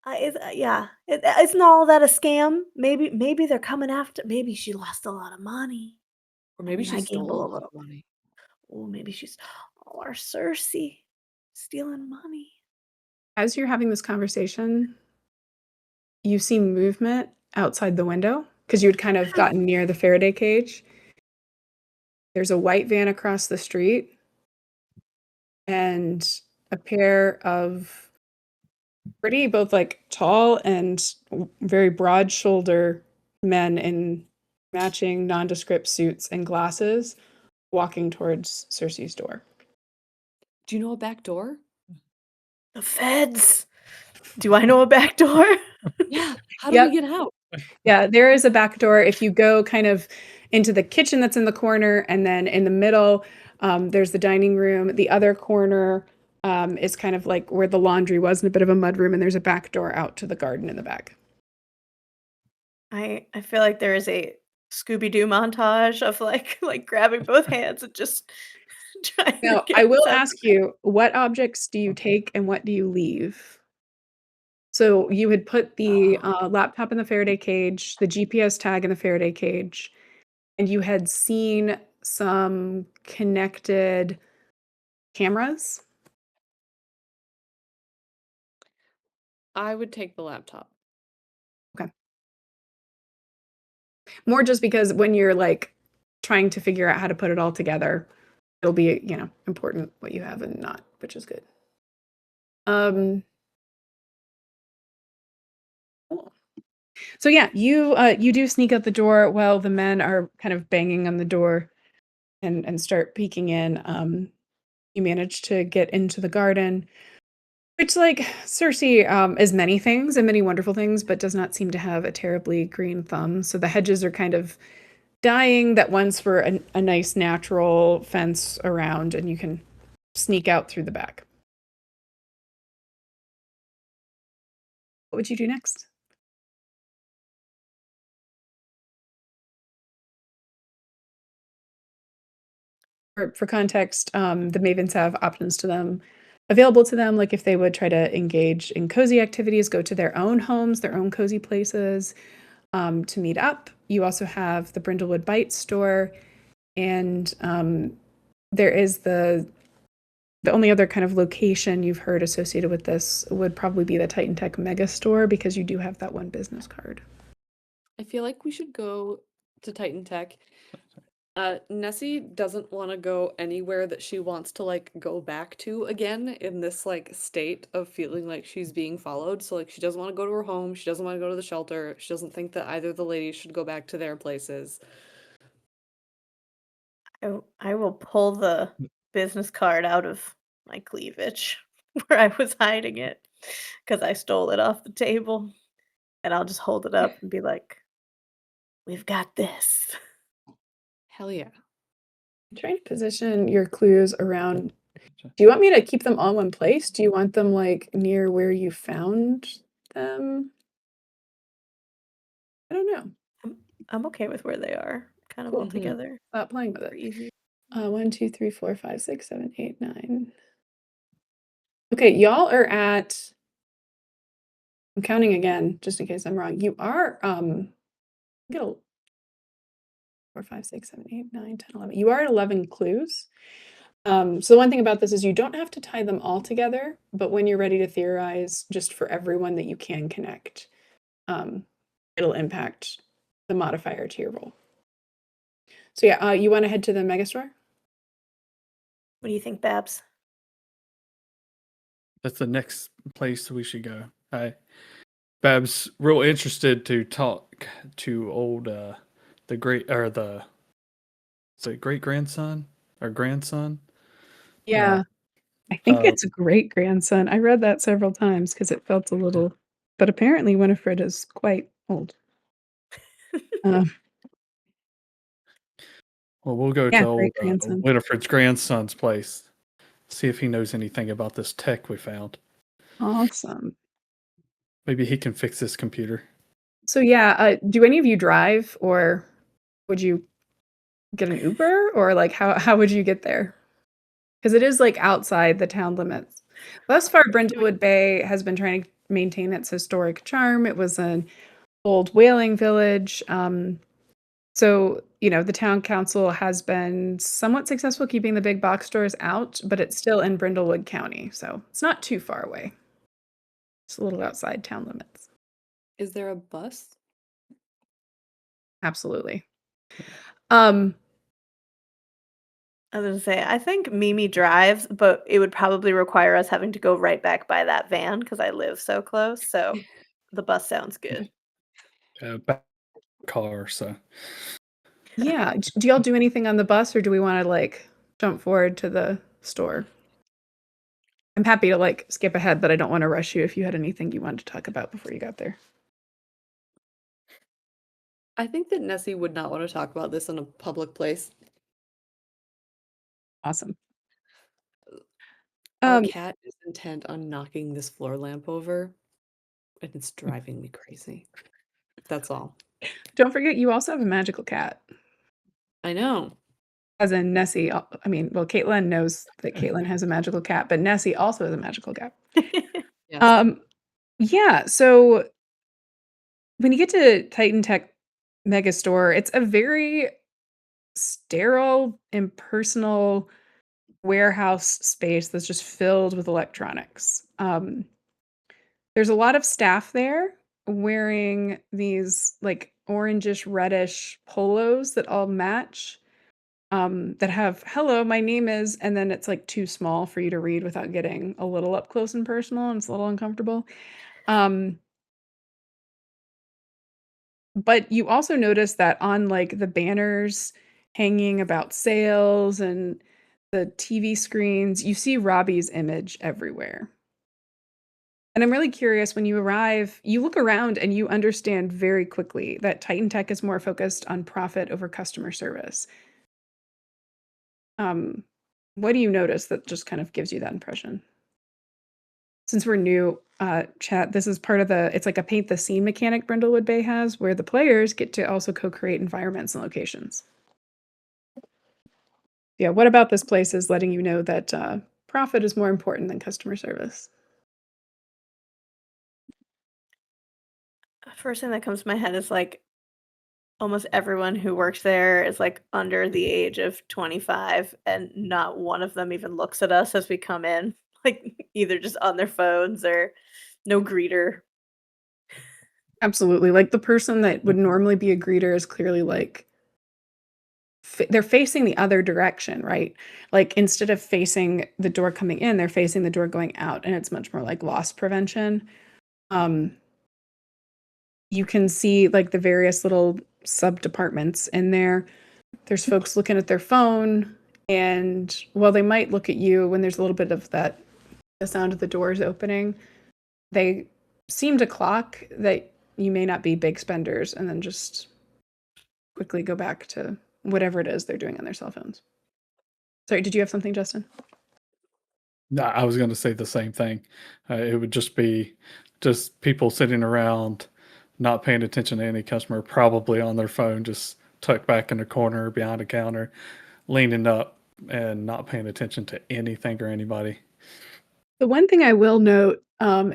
it's yeah, isn't all that a scam? Maybe they're coming after maybe she lost a lot of money. Or I maybe mean, she I stole gamble a a lot of little. money. Oh, maybe she's oh, our Cersei stealing money. as you're having this conversation, you see movement outside the window because you had kind of gotten near the Faraday cage. There's a white van across the street and a pair of pretty both like tall and very broad shoulder men in matching nondescript suits and glasses walking towards Cersei's door. Do you know a back door? The feds. Do I know a back door? Yeah. How do we Yep. get out? Yeah, there is a back door. If you go kind of into the kitchen that's in the corner, and then in the middle, there's the dining room. The other corner is kind of like where the laundry was in a bit of a mud room, and there's a back door out to the garden in the back. I feel like there is a Scooby-Doo montage of, like, grabbing both hands and just trying to Now, I get will us out. ask you, what objects do you take and what do you leave? So you had put the Oh, laptop in the Faraday cage, the GPS tag in the Faraday cage, and you had seen some connected cameras. I would take the laptop. Okay. More just because when you're, like, trying to figure out how to put it all together, it'll be, important what you have and not, which is good. Um, cool. So yeah, you do sneak out the door while the men are kind of banging on the door and start peeking in. You manage to get into the garden, which, like Cersei, is many things and many wonderful things, but does not seem to have a terribly green thumb. So the hedges are kind of dying that once were a nice natural fence around, and you can sneak out through the back. What would you do next? For context, the mavens have options to them available to them, like if they would try to engage in cozy activities, go to their own homes, their own cozy places, to meet up. You also have the Brindlewood Bite store, and there is the only other kind of location you've heard associated with this would probably be the Titan Tech Mega Store because you do have that one business card. I feel like we should go to Titan Tech. Nessie doesn't want to go anywhere that she wants to like go back to again in this like state of feeling like she's being followed. So like she doesn't want to go to her home, she doesn't want to go to the shelter, she doesn't think that either of the ladies should go back to their places. I will pull the business card out of my cleavage where I was hiding it because I stole it off the table, and I'll just hold it up and be like, "We've got this." Hell yeah. Trying to position your clues around. Do you want me to keep them all in one place? Do you want them like near where you found them? I don't know. I'm okay with where they are, kind of all Cool. together. Stop playing with For it. easy. 1, 2, 3, 4, 5, 6, 7, 8, 9. Okay, y'all are at. I'm counting again, just in case I'm wrong. You are get a 4, 5, 6, 7, 8, 9, 10, 11. You are at 11 clues. So the one thing about this is you don't have to tie them all together, but when you're ready to theorize, just for everyone that you can connect, it'll impact the modifier to your roll. So yeah, you want to head to the megastore? What do you think, Babs? That's the next place we should go. Bab's real interested to talk to old the great or the is it great grandson or grandson? Yeah, I think Uh, it's a great grandson. I read that several times because it felt a little, but apparently Winifred is quite old. Um, well, we'll go to yeah, old great grandson. Winifred's grandson's place. See if he knows anything about this tech we found. Awesome. Maybe he can fix this computer. So yeah, do any of you drive, or would you get an Uber, or like how would you get there? Because it is like outside the town limits. Thus far, Brindlewood Bay has been trying to maintain its historic charm. It was an old whaling village. So, the town council has been somewhat successful keeping the big box stores out, but it's still in Brindlewood County. So it's not too far away. It's a little outside town limits. Is there a bus? Absolutely. Um, I was gonna say, I think Mimi drives, but it would probably require us having to go right back by that van because I live so close. So the bus sounds good. Back car. So yeah. Do y'all do anything on the bus, or do we want to like jump forward to the store? I'm happy to like skip ahead, but I don't want to rush you if you had anything you wanted to talk about before you got there. I think that Nessie would not want to talk about this in a public place. Awesome. Our Um, cat is intent on knocking this floor lamp over, and it's driving me crazy. That's all. don't forget you also have a magical cat. I know. As in Nessie, I mean, well, Caitlin knows that Caitlin has a magical cat, but Nessie also has a magical cat. Yes. Yeah, so when you get to Titan Tech Megastore, it's a very sterile, impersonal warehouse space that's just filled with electronics. There's a lot of staff there wearing these like orangish reddish polos that all match, that have "Hello, my name is," and then it's like too small for you to read without getting a little up close and personal, and it's a little uncomfortable. Um, But you also notice that on, like, the banners hanging about sales and the TV screens, you see Robbie's image everywhere. And I'm really curious, when you arrive, you look around and you understand very quickly that Titan Tech is more focused on profit over customer service. Um, what do you notice that just kind of gives you that impression? Since we're new, chat, this is part of it's like a paint the scene mechanic Brindlewood Bay has, where the players get to also co-create environments and locations. Yeah, what about this place is letting you know that profit is more important than customer service? First thing that comes to my head is like almost everyone who works there is like under the age of 25, and not one of them even looks at us as we come in, like either just on their phones or no greeter. Absolutely. Like the person that would normally be a greeter is clearly like they're facing the other direction, right? Like instead of facing the door coming in, they're facing the door going out, and it's much more like loss prevention. Um, you can see like the various little sub departments in there. There's folks looking at their phone, and while they might look at you when there's a little bit of that, the sound of the doors opening, they seem to clock that you may not be big spenders and then just quickly go back to whatever it is they're doing on their cell phones. Sorry, did you have something, Justin? No, I was going to say the same thing. It would just be just people sitting around, not paying attention to any customer, probably on their phone, just tucked back in the corner behind a counter, leaning up and not paying attention to anything or anybody. The one thing I will note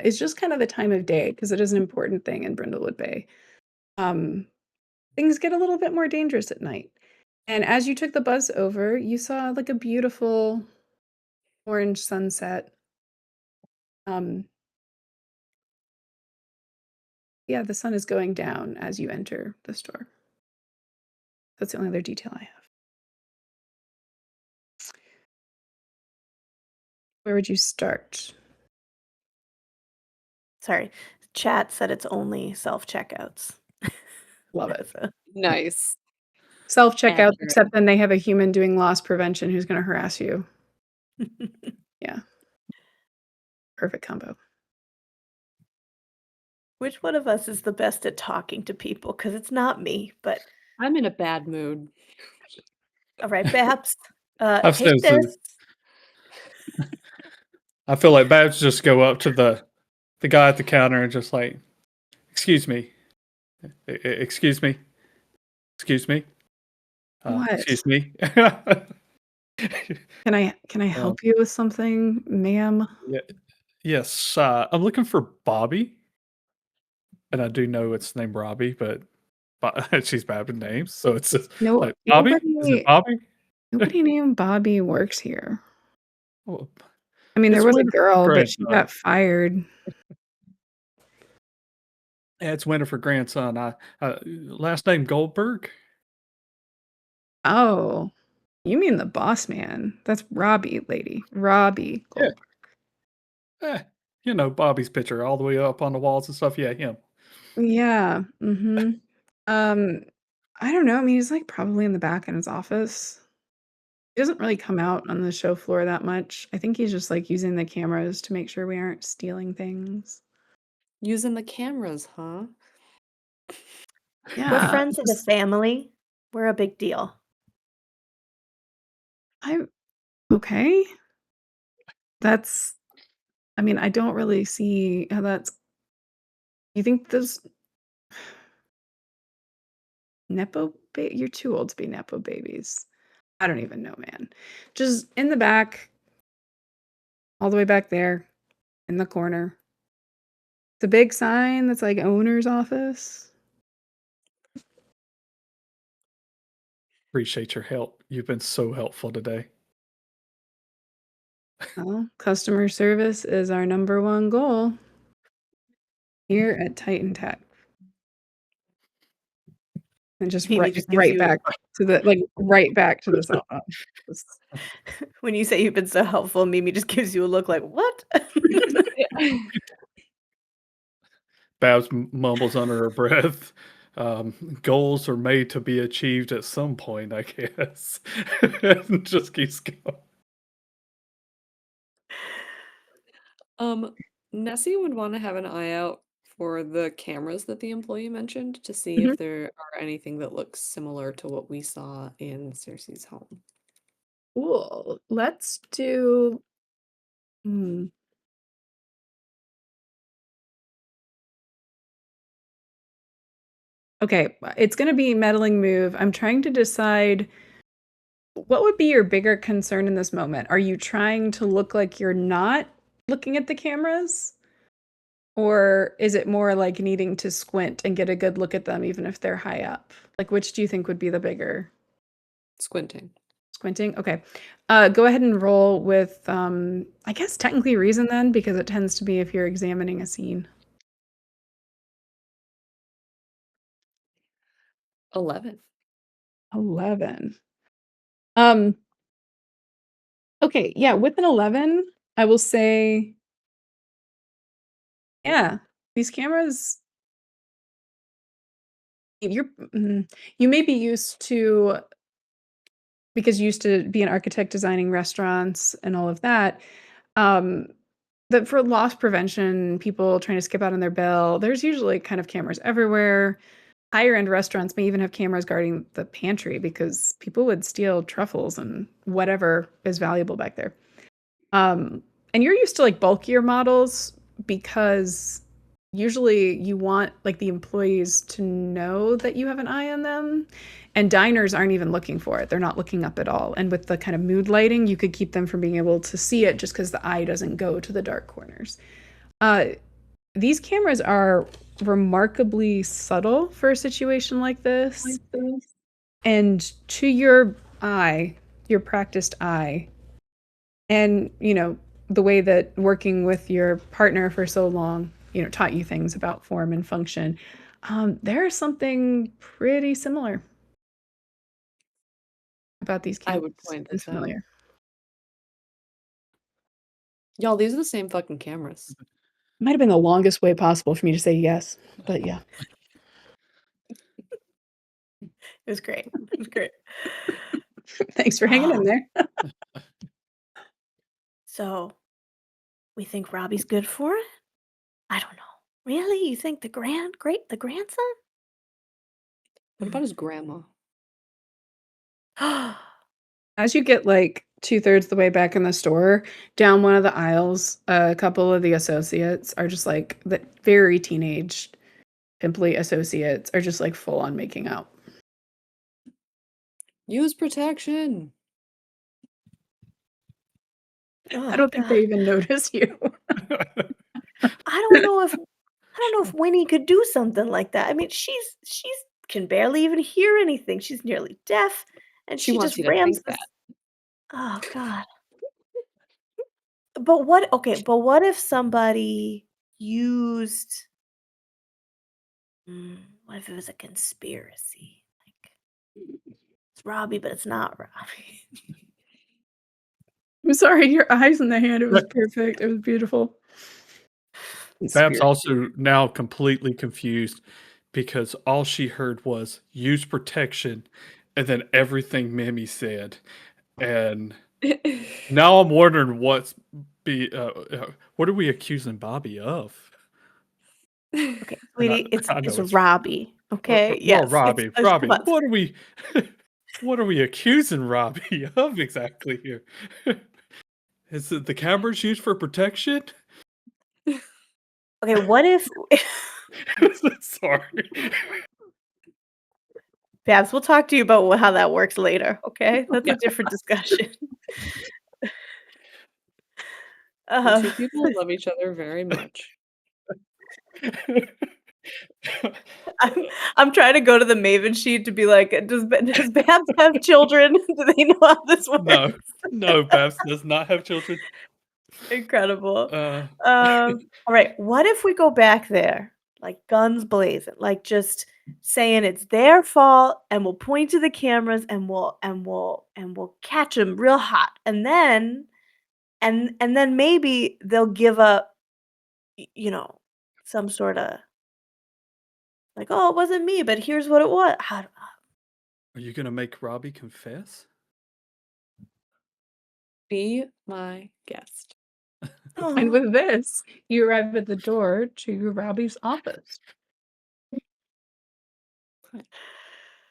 is just kind of the time of day, because it is an important thing in Brindlewood Bay. Um, things get a little bit more dangerous at night. And as you took the bus over, you saw like a beautiful orange sunset. Um, yeah, the sun is going down as you enter the store. That's the only other detail I have. Where would you start? Sorry, chat said it's only self checkouts. Love it. Nice. Self-checkout, Accurate. except then they have a human doing loss prevention who's going to harass you. Yeah. Perfect combo. Which one of us is the best at talking to people? Because it's not me, but I'm in a bad mood. all right, Babs. I've Take said this. I feel like Babs just go up to the guy at the counter and just like, excuse me, excuse me, excuse me, What? excuse me. Can I help you with something, ma'am? Yeah, yes, I'm looking for Bobby, and I do know it's named Robbie, but she's bad with names, so it's just No, like Bobby. Is it Bobby? nobody named Bobby works here. Well, I mean, there it's was a Winifred's girl, but she grandson. got fired. Yeah, it's Winifred grandson. Last name Goldberg. Oh, you mean the boss man? That's Robbie, lady. Robbie Yeah, Goldberg. you know Bobby's picture all the way up on the walls and stuff. Yeah, him. Yeah. Mm-hmm. I don't know. I mean, he's like probably in the back in his office. He doesn't really come out on the show floor that much. I think he's just like using the cameras to make sure we aren't stealing things. Using the cameras, huh? We're Yeah. friends of the family. We're a big deal. I okay. That's I mean, I don't really see how that's you think those you're too old to be nepo babies. I don't even know, man. Just in the back, all the way back there in the corner. The big sign that's like owner's office. Appreciate your help. You've been so helpful today. Well, customer service is our number one goal here at Titan Tech. And just Mimi right just gives right you back to the like right back to the cell phone. Just when you say you've been so helpful, Mimi just gives you a look like, "What?" Babs mumbles under her breath. Goals are made to be achieved at some point, I guess. And just keeps going. Um, Nessie would want to have an eye out for the cameras that the employee mentioned to see Mhm. if there are anything that looks similar to what we saw in Cersei's home. Cool. Let's do. Hmm. Okay, it's going to be meddling move. I'm trying to decide what would be your bigger concern in this moment. Are you trying to look like you're not looking at the cameras? Or is it more like needing to squint and get a good look at them even if they're high up? Like, which do you think would be the bigger Squinting. squinting? Okay. Go ahead and roll with, I guess technically reason then, because it tends to be if you're examining a scene. 11. 11. Okay, yeah, with an 11, I will say, yeah, these cameras, you're, you may be used to, because you used to be an architect designing restaurants and all of that. Um, that for loss prevention, people trying to skip out on their bill, there's usually kind of cameras everywhere. Higher end restaurants may even have cameras guarding the pantry because people would steal truffles and whatever is valuable back there. Um, and you're used to like bulkier models because usually you want like the employees to know that you have an eye on them. And diners aren't even looking for it. They're not looking up at all. And with the kind of mood lighting, you could keep them from being able to see it just because the eye doesn't go to the dark corners. Uh, these cameras are remarkably subtle for a situation like this. And to your eye, your practiced eye, and, the way that working with your partner for so long, taught you things about form and function, there's something pretty similar about these I would cameras point and this out. familiar. Y'all, these are the same fucking cameras. Might have been the longest way possible for me to say yes, but yeah. It was great. It was great. Thanks for hanging in Oh, there. so we think Robbie's good for it? I don't know. Really? You think the grandson? What about his grandma? Mm. As you get like 2/3 the way back in the store, down one of the aisles, a couple of the associates are just like the very teenage pimply associates are just like full on making out. Use protection. I Oh don't think they God. even notice you. I don't know if Winnie could do something like that. I mean, she's can barely even hear anything. She's nearly deaf, and She she wants just you to rams think this. that. Oh God. But what? Okay, but what if somebody used? What if it was a conspiracy? Like it's Robbie, but it's not Robbie. I'm sorry, your eyes in the hand, it was perfect. It was beautiful. Bab's Conspiracy. also now completely confused because all she heard was use protection and then everything Mimi said. And now I'm wondering what are we accusing Bobby of? Okay, And sweetie, I it's know it's Robbie. Okay, well, yes, it's Robbie, come Robbie, on. what are we accusing Robbie of exactly here? Is it the cameras used for protection? Okay, what if? Sorry. Babs, we'll talk to you about how that works later. Okay, that's Yeah. a different discussion. The Um, two people love each other very much. I'm I'm trying to go to the Maven sheet to be like, does Babs have children? Do they know how this works? No, no, Babs does not have children. Incredible. Uh, All right, what if we go back there, like guns blazing, like just saying it's their fault, and we'll point to the cameras, and we'll catch them real hot, and then and then maybe they'll give up, some sort of like, "Oh, it wasn't me, but here's what it was." Are you gonna make Robbie confess? Be my guest. And with this, you arrive at the door to Robbie's office.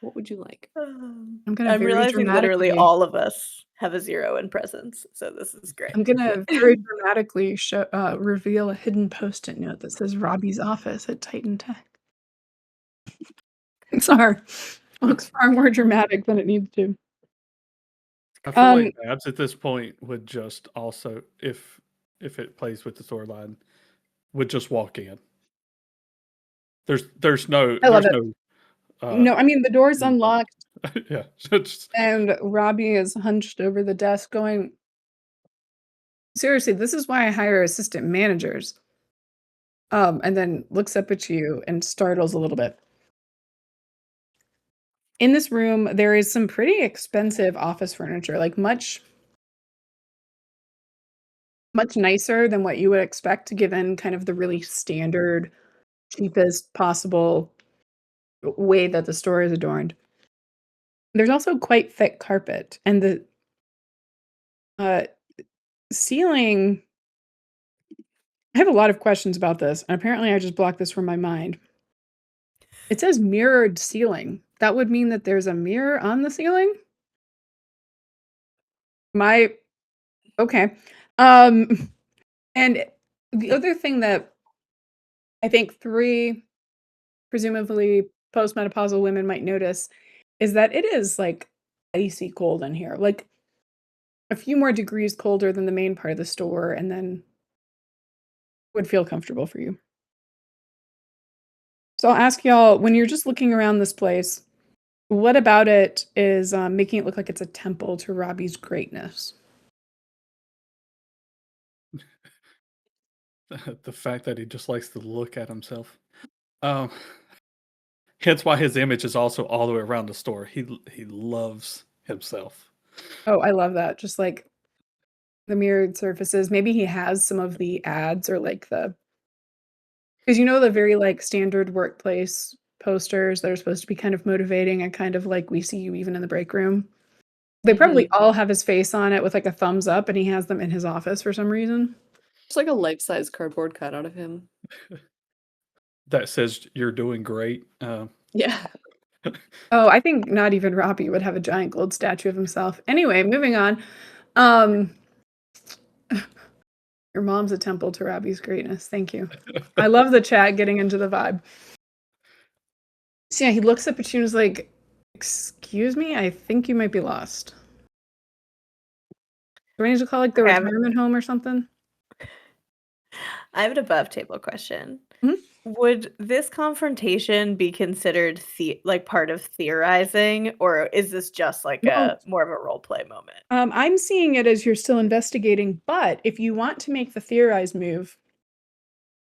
What would you like? I'm gonna I'm very realizing literally dramatically all of us have a 0 in presence, so this is great. I'm gonna very dramatically reveal a hidden Post-it note that says Robbie's office at Titan Tech. Sorry. Looks far more dramatic than it needs to. I feel Um, like Babs at this point would just also, if it plays with the storyline, would just walk in. There's no I love there's it. no No, I mean, the door's reason. unlocked, Yeah, just and Robbie is hunched over the desk going, "Seriously, this is why I hire assistant managers." And then looks up at you and startles a little bit. In this room, there is some pretty expensive office furniture, like much nicer than what you would expect given kind of the really standard, cheapest possible way that the store is adorned. There's also quite thick carpet, and the uh, ceiling. I have a lot of questions about this, and apparently I just blocked this from my mind. It says mirrored ceiling. That would mean that there's a mirror on the ceiling? My okay. Um, and the other thing that I think 3 presumably postmenopausal women might notice is that it is, like, icy cold in here, like, a few more degrees colder than the main part of the store, and then would feel comfortable for you. So I'll ask y'all, when you're just looking around this place, what about it is, making it look like it's a temple to Robbie's greatness? the fact that he just likes to look at himself. Um, hence why his image is also all the way around the store. He loves himself. Oh, I love that, just, like, the mirrored surfaces. Maybe he has some of the ads or, like, because you know the very, like, standard workplace posters that are supposed to be kind of motivating and kind of like, "We see you even in the break room." They probably Mhm. all have his face on it with, like, a thumbs up, and he has them in his office for some reason. It's like a life-size cardboard cutout of him. That says you're doing great. Yeah. Oh, I think not even Robbie would have a giant gold statue of himself. Anyway, moving on. Um, your mom's a temple to Robbie's greatness. Thank you. I love the chat getting into the vibe. So, yeah, he looks up at you and is like, "Excuse me? I think you might be lost." Do I need to call, like, the Okay, I have retirement home or something? I have an above table question. Mhm. Would this confrontation be considered like part of theorizing, or is this just like Well, a more of a role play moment? I'm seeing it as you're still investigating, but if you want to make the theorize move,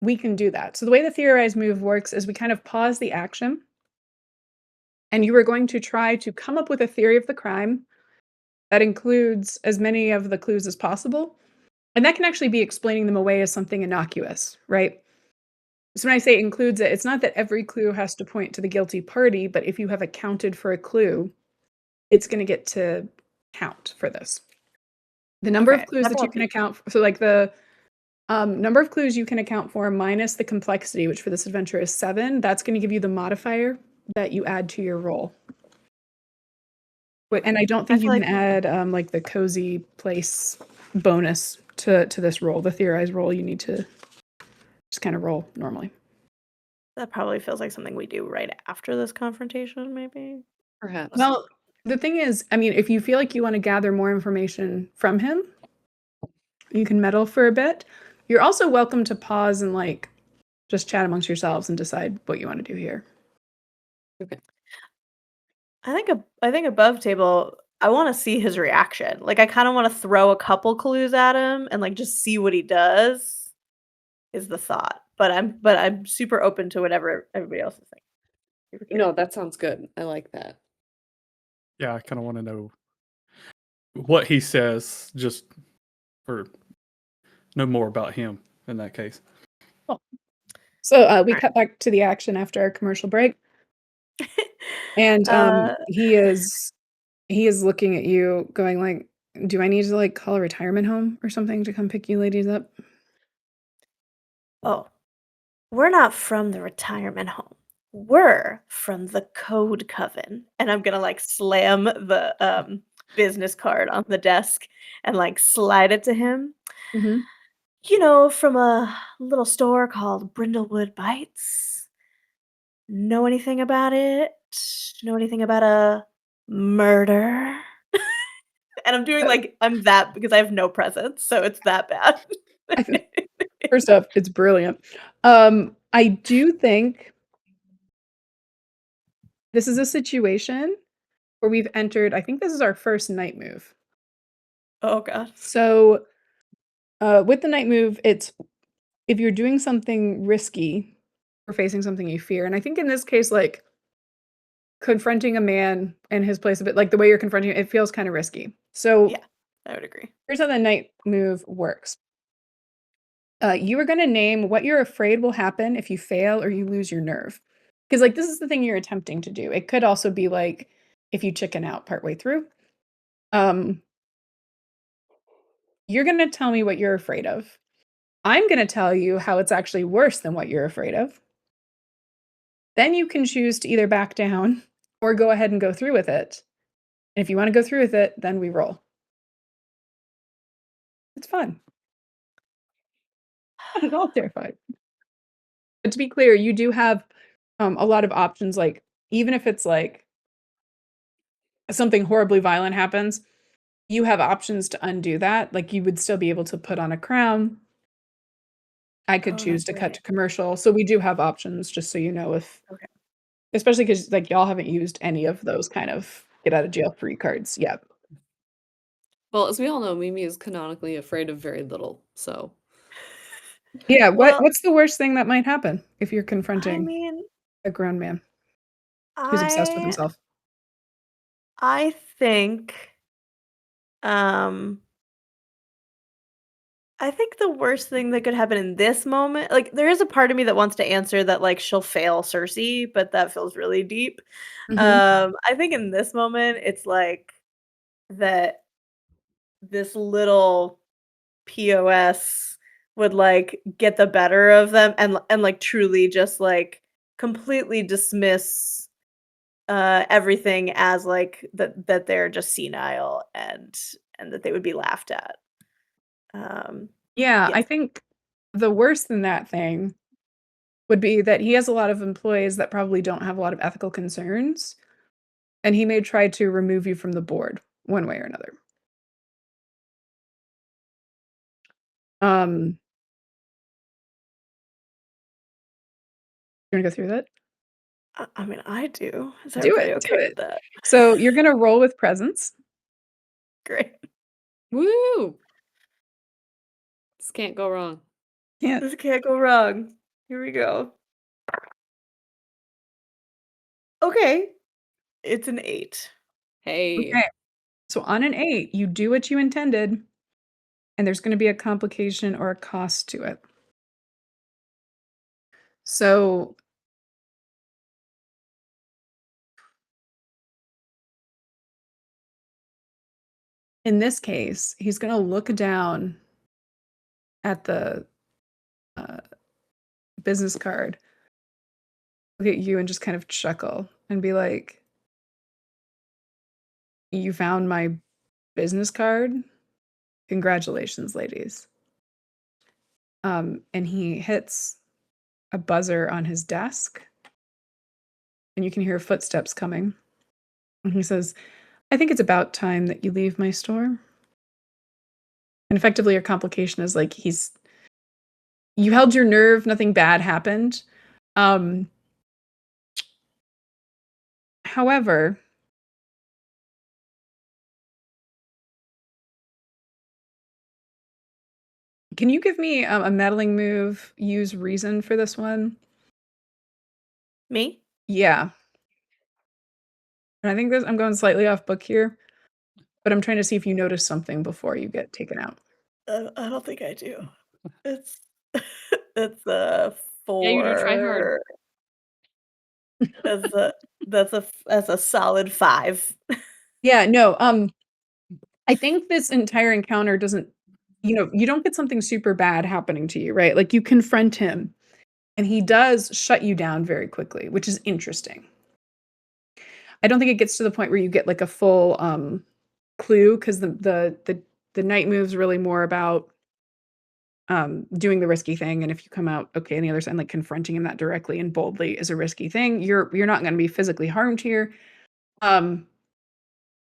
we can do that. So the way the theorize move works is we kind of pause the action, and you are going to try to come up with a theory of the crime that includes as many of the clues as possible. And that can actually be explaining them away as something innocuous, right? So when I say includes it, it's not that every clue has to point to the guilty party, but if you have accounted for a clue, it's going to get to count for this. The number of Okay, clues number that you 1 can piece. account for, so like the number of clues you can account for minus the complexity, which for this adventure is 7, that's going to give you the modifier that you add to your roll. And I don't I think you feel can like add like the cozy place bonus to this roll. The theorized roll, you need to just kind of roll normally. that probably feels like something we do right after this confrontation, maybe? Perhaps. Well, the thing is, I mean, if you feel like you want to gather more information from him, you can meddle for a bit. You're also welcome to pause and like just chat amongst yourselves and decide what you want to do here. Okay. I think above table, I wanna see his reaction. Like, I kinda wanna throw a couple clues at him and, like, just see what he does, is the thought. But I'm super open to whatever everybody else is thinking. Super No, curious. that sounds good. I like that. Yeah, I kind of want to know what he says, just or know more about him in that case. So, we Alright. cut back to the action after our commercial break, and, Uh, he is looking at you going like, "Do I need to, like, call a retirement home or something to come pick you ladies up?" oh, we're not from the retirement home. We're from the Code Coven, and I'm gonna, like, slam the, business card on the desk and, like, slide it to him. Mhm. You know, from a little store called Brindlewood Bites. Know anything about it? Know anything about a murder? And I'm doing like I'm that because I have no presence, so it's that bad. I th First off, it's brilliant. I do think this is a situation where we've entered I think this is our first night move. Oh god. So, with the night move, it's if you're doing something risky or facing something you fear, and I think in this case, like, confronting a man in his place of it like, the way you're confronting it feels kinda risky. So, Yeah, I would agree. here's how the night move works. You are gonna name what you're afraid will happen if you fail or you lose your nerve. Because like, this is the thing you're attempting to do. It could also be, like, if you chicken out partway through. Um, you're gonna tell me what you're afraid of. I'm gonna tell you how it's actually worse than what you're afraid of. Then you can choose to either back down or go ahead and go through with it. And if you wanna go through with it, then we roll. It's fun. Not at all terrified. But to be clear, you do have, a lot of options, like, even if it's, like, something horribly violent happens, you have options to undo that, like, you would still be able to put on a crown. I could Oh, that's choose to cut right. to commercial, so we do have options just so you know if Okay. especially because like, y'all haven't used any of those kind of get out of jail free cards yet. Well, as we all know, Mimi is canonically afraid of very little, so Yeah, Well, what's the worst thing that might happen if you're I confronting mean, a grown man who's obsessed with I himself? I think, um I think the worst thing that could happen in this moment like, there is a part of me that wants to answer that, like, she'll fail Cersei, but that feels really deep. Mhm. I think in this moment, it's like that this little POS would, like, get the better of them and, like, truly just, like, completely dismiss, everything as, like, that they're just senile and that they would be laughed at. Um, Yeah, I yes. think the worse than that thing would be that he has a lot of employees that probably don't have a lot of ethical concerns, and he may try to remove you from the board one way or another. Um, you wanna go through that? I mean, I do. Is Do everybody it, do okay it. with that? So, you're gonna roll with presence. Great. woo! This can't go wrong. Yeah, This can't go wrong. Here we go. Okay, it's an 8. Hey. okay. So, on an 8, you do what you intended, and there's gonna be a complication or a cost to it. So, in this case, he's gonna look down at the, uh, business card, look at you, and just kind of chuckle and be like, "You found my business card? Congratulations, ladies." And he hits a buzzer on his desk, and you can hear footsteps coming. And he says, "I think it's about time that you leave my store." And effectively, your complication is like you held your nerve, nothing bad happened. Um, however, can you give me a meddling move? Use reason for this one. Me? Yeah, and I think this. I'm going slightly off book here, but I'm trying to see if you notice something before you get taken out. I don't think I do. It's it's, Yeah, you do try hard. 4. That's a that's a solid 5. Yeah, no, I think this entire encounter doesn't you don't get something super bad happening to you, right? Like, you confront him, and he does shut you down very quickly, which is interesting. I don't think it gets to the point where you get, like, a full, clue 'cause the night move's really more about, doing the risky thing, and if you come out okay on the other side, like, confronting him that directly and boldly is a risky thing. You're not gonna be physically harmed here, um,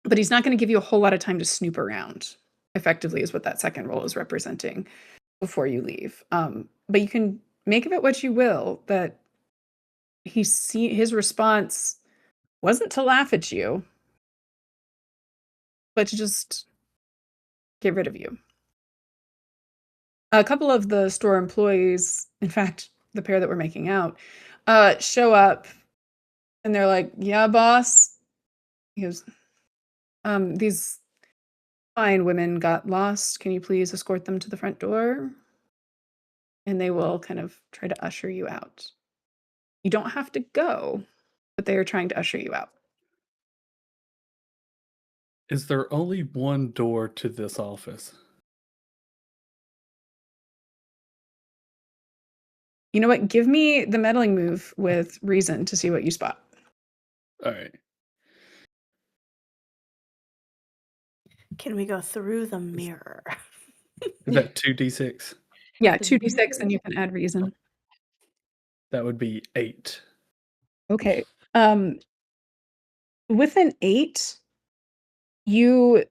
but he's not gonna give you a whole lot of time to snoop around, effectively is what that second roll is representing before you leave. But you can make of it what you will, that his response wasn't to laugh at you, but to just get rid of you. A couple of the store employees, in fact, the pair that we're making out, show up and they're like, "Yeah, boss." He goes, "These fine women got lost. Can you please escort them to the front door?" And they will kind of try to usher you out. You don't have to go, but they are trying to usher you out. Is there only one door to this office? You know what? Give me the meddling move with reason to see what you spot. All right. Can we go through the mirror? Is that 2d6? Yeah, The 2d6 mirror. and you can add reason. That would be 8. Okay. With an 8, you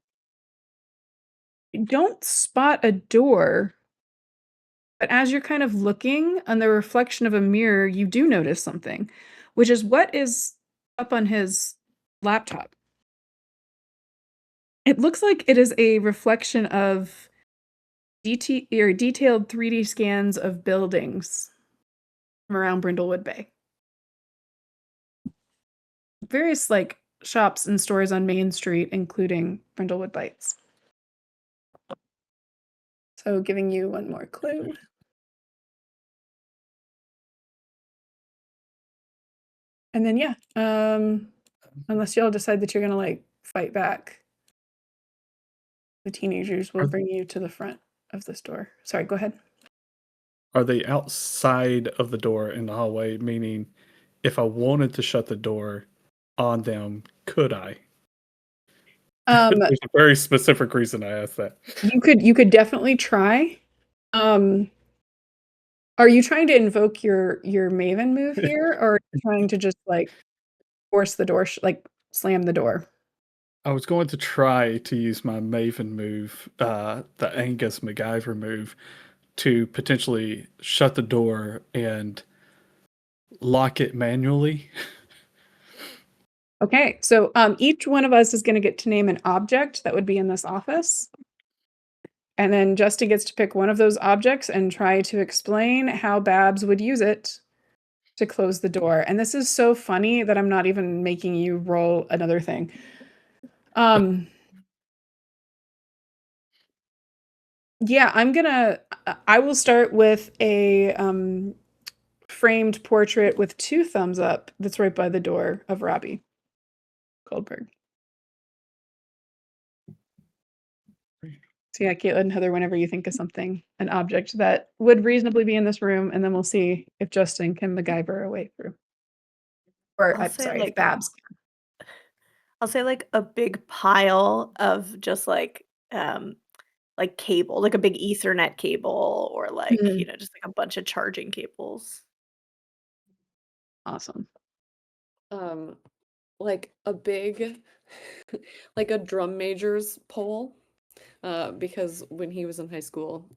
don't spot a door, but as you're kind of looking on the reflection of a mirror, you do notice something, which is what is up on his laptop. It looks like it is a reflection of detailed 3D scans of buildings from around Brindlewood Bay. Various, like, shops and stores on Main Street, including Brindlewood Lights. So giving you one more clue. And then, yeah, unless y'all decide that you're gonna, like, fight back, the teenagers will Are, bring you to the front of the store. Sorry, go ahead. are they outside of the door in the hallway? Meaning, if I wanted to shut the door on them, could I? Um, There's a very specific reason I asked that. you could definitely try. Um, are you trying to invoke your Maven move here, or are you trying to just, like, force the door like, slam the door? I was going to try to use my Maven move, the Angus MacGyver move, to potentially shut the door and lock it manually. Okay, so, each one of us is gonna get to name an object that would be in this office, and then Justin gets to pick one of those objects and try to explain how Babs would use it to close the door, and this is so funny that I'm not even making you roll another thing. Um, yeah, I will start with a, framed portrait with 2 thumbs up that's right by the door of Robbie Goldberg. So yeah, Caitlin, and Heather, whenever you think of something, an object that would reasonably be in this room, and then we'll see if Justin can MacGyver a way through. Or, I'll I'm say sorry, if like Babs can. I'll say like a big pile of just like cable, like a big Ethernet cable or like, Mhm. just like a bunch of charging cables. Awesome. Um, like a big like a drum major's pole, because when he was in high school,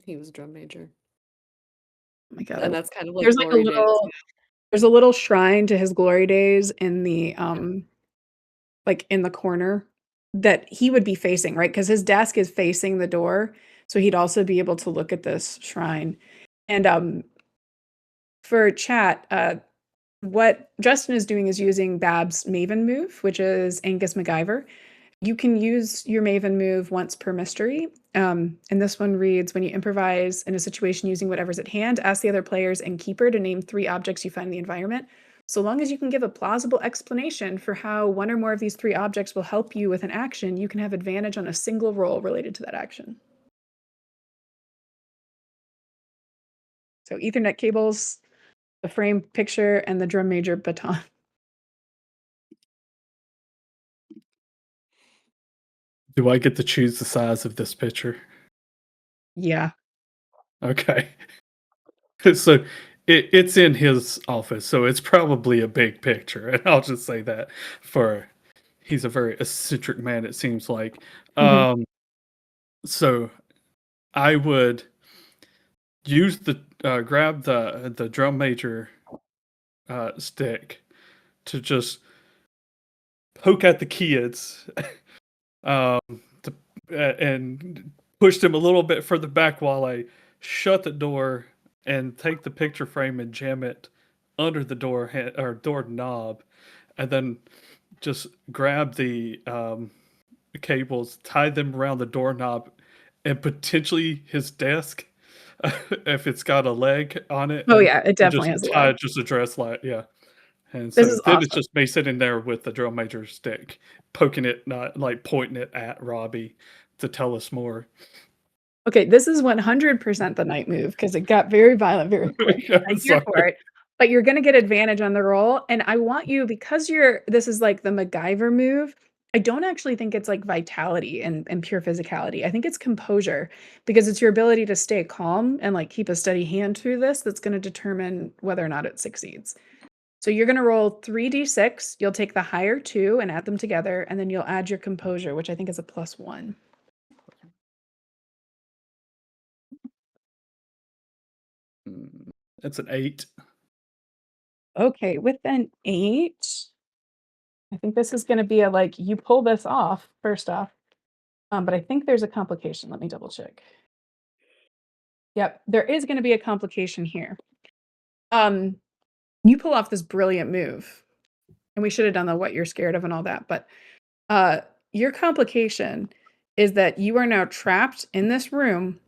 he was a drum major, Oh my god, I and love that's kind of like there's like a glory days. little shrine to his glory days in the, like, in the corner that he would be facing, right? Because his desk is facing the door, so he'd also be able to look at this shrine. And, for chat, what Justin is doing is using Bab's Maven move, which is Angus MacGyver. You can use your Maven move once per mystery. And this one reads, when you improvise in a situation using whatever's at hand, ask the other players and keeper to name 3 objects you find in the environment. So long as you can give a plausible explanation for how one or more of these 3 objects will help you with an action, you can have advantage on a single roll related to that action. So Ethernet cables, the frame picture, and the drum major baton. Do I get to choose the size of this picture? Yeah. Okay. So it's in his office, so it's probably a big picture, and I'll just say that for he's a very eccentric man, it seems like. Mhm. So I would use the grab the drum major stick to just poke at the kids, um, to, and push them a little bit further back while I shut the door and take the picture frame and jam it under the or door knob, and then just grab the cables, tie them around the doorknob, and potentially his desk if it's got a leg on it, Oh, yeah, it and definitely just has a tie leg. it just a dress like yeah. And This so is then it's awesome. just me sitting there with the drum major stick, poking it, not like pointing it at Robbie to tell us more. Okay, this is 100% the night move because it got very violent very quick. Yeah, I'm here sorry. for it, but you're gonna get advantage on the roll, and I want you because this is like the MacGyver move. I don't actually think it's like vitality and pure physicality. I think it's composure because it's your ability to stay calm and like keep a steady hand through this that's gonna determine whether or not it succeeds. So you're gonna roll 3d6. You'll take the higher 2 and add them together, and then you'll add your composure, which I think is a +1. That's an 8. Okay, with an 8, I think this is gonna be a, like, you pull this off, first off, but I think there's a complication, let me double check. Yep, there is gonna be a complication here. Um, you pull off this brilliant move, and we should have done the what you're scared of and all that, but, uh, your complication is that you are now trapped in this room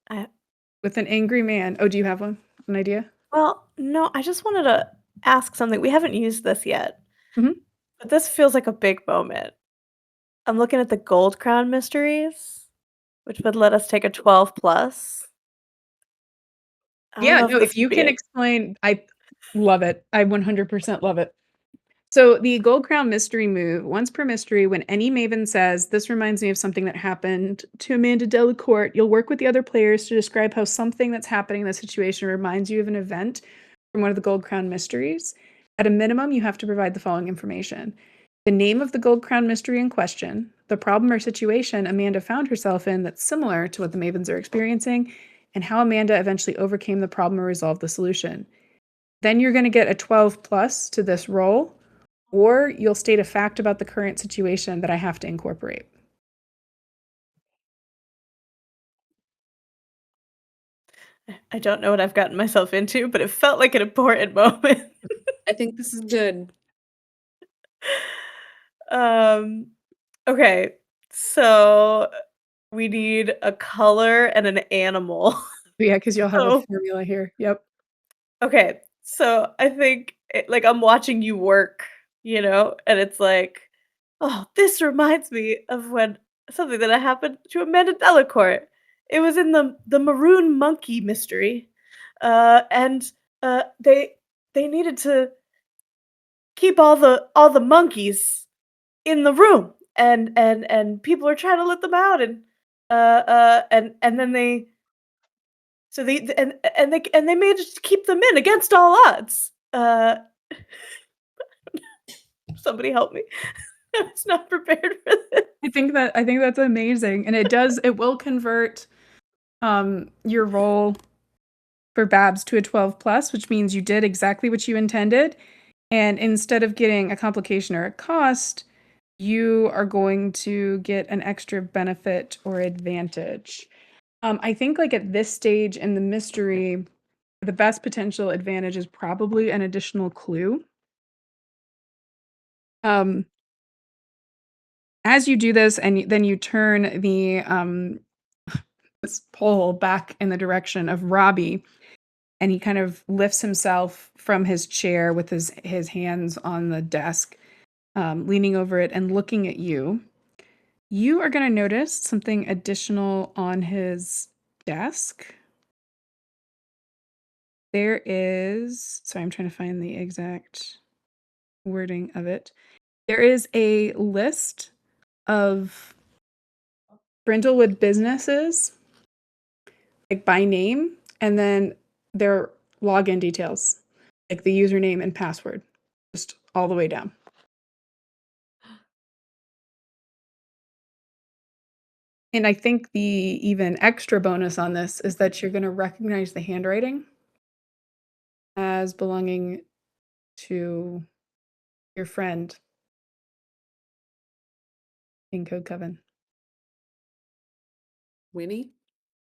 I with an angry man. Oh, do you have one? An idea? Well, no, I just wanted to ask something. We haven't used this yet, Mhm. but this feels like a big moment. I'm looking at the Gold Crown mysteries, which would let us take a 12 plus. I don't Yeah, know if no, this if would you be can it. explain I love it. I 100% love it. So the Gold Crown mystery move, once per mystery, when any maven says, "This reminds me of something that happened to Amanda Delacourt," you'll work with the other players to describe how something that's happening in the situation reminds you of an event from one of the Gold Crown mysteries. At a minimum, you have to provide the following information: the name of the Gold Crown mystery in question, the problem or situation Amanda found herself in that's similar to what the mavens are experiencing, and how Amanda eventually overcame the problem or resolved the solution. Then you're going to get a 12 plus to this roll, or you'll state a fact about the current situation that I have to incorporate. I don't know what I've gotten myself into, but it felt like an important moment. I think this is good. Um, okay, so we need a color and an animal. Yeah, because you'll have a So formula here. Yep. okay, so I think like I'm watching you work, and it's like, oh, this reminds me of when something that happened to Amanda Delacourt. It was in the Maroon Monkey mystery, and they needed to keep all the monkeys in the room, and people are trying to let them out, and then they so they and they managed to keep them in against all odds. Somebody help me. I was not prepared for this. I think that's amazing. And it will convert your roll for Babs to a 12 plus, which means you did exactly what you intended. And instead of getting a complication or a cost, you are going to get an extra benefit or advantage. I think like at this stage in the mystery, the best potential advantage is probably an additional clue. Um, As you do this, and then you turn the this pole back in the direction of Robbie, and he kind of lifts himself from his chair with his hands on the desk, leaning over it and looking at you. You are going to notice something additional on his desk. There is, sorry, I'm trying to find the exact wording of it. There is a list of Brindlewood businesses, like by name, and then their login details, like the username and password, just all the way down. And I think the even extra bonus on this is that you're going to recognize the handwriting as belonging to your friend in Code Coven. Winnie?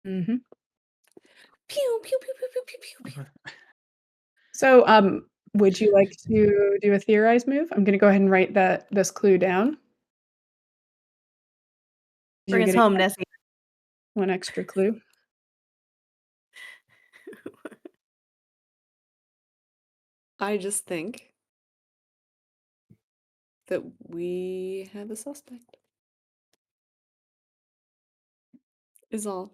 Mhm. Pew, pew, pew, pew, pew, pew, pew, pew. So, would you like to do a theorize move? I'm gonna go ahead and write this clue down. Bring You're us getting home, Nessie. one extra clue. I just think that we have a suspect. Is all.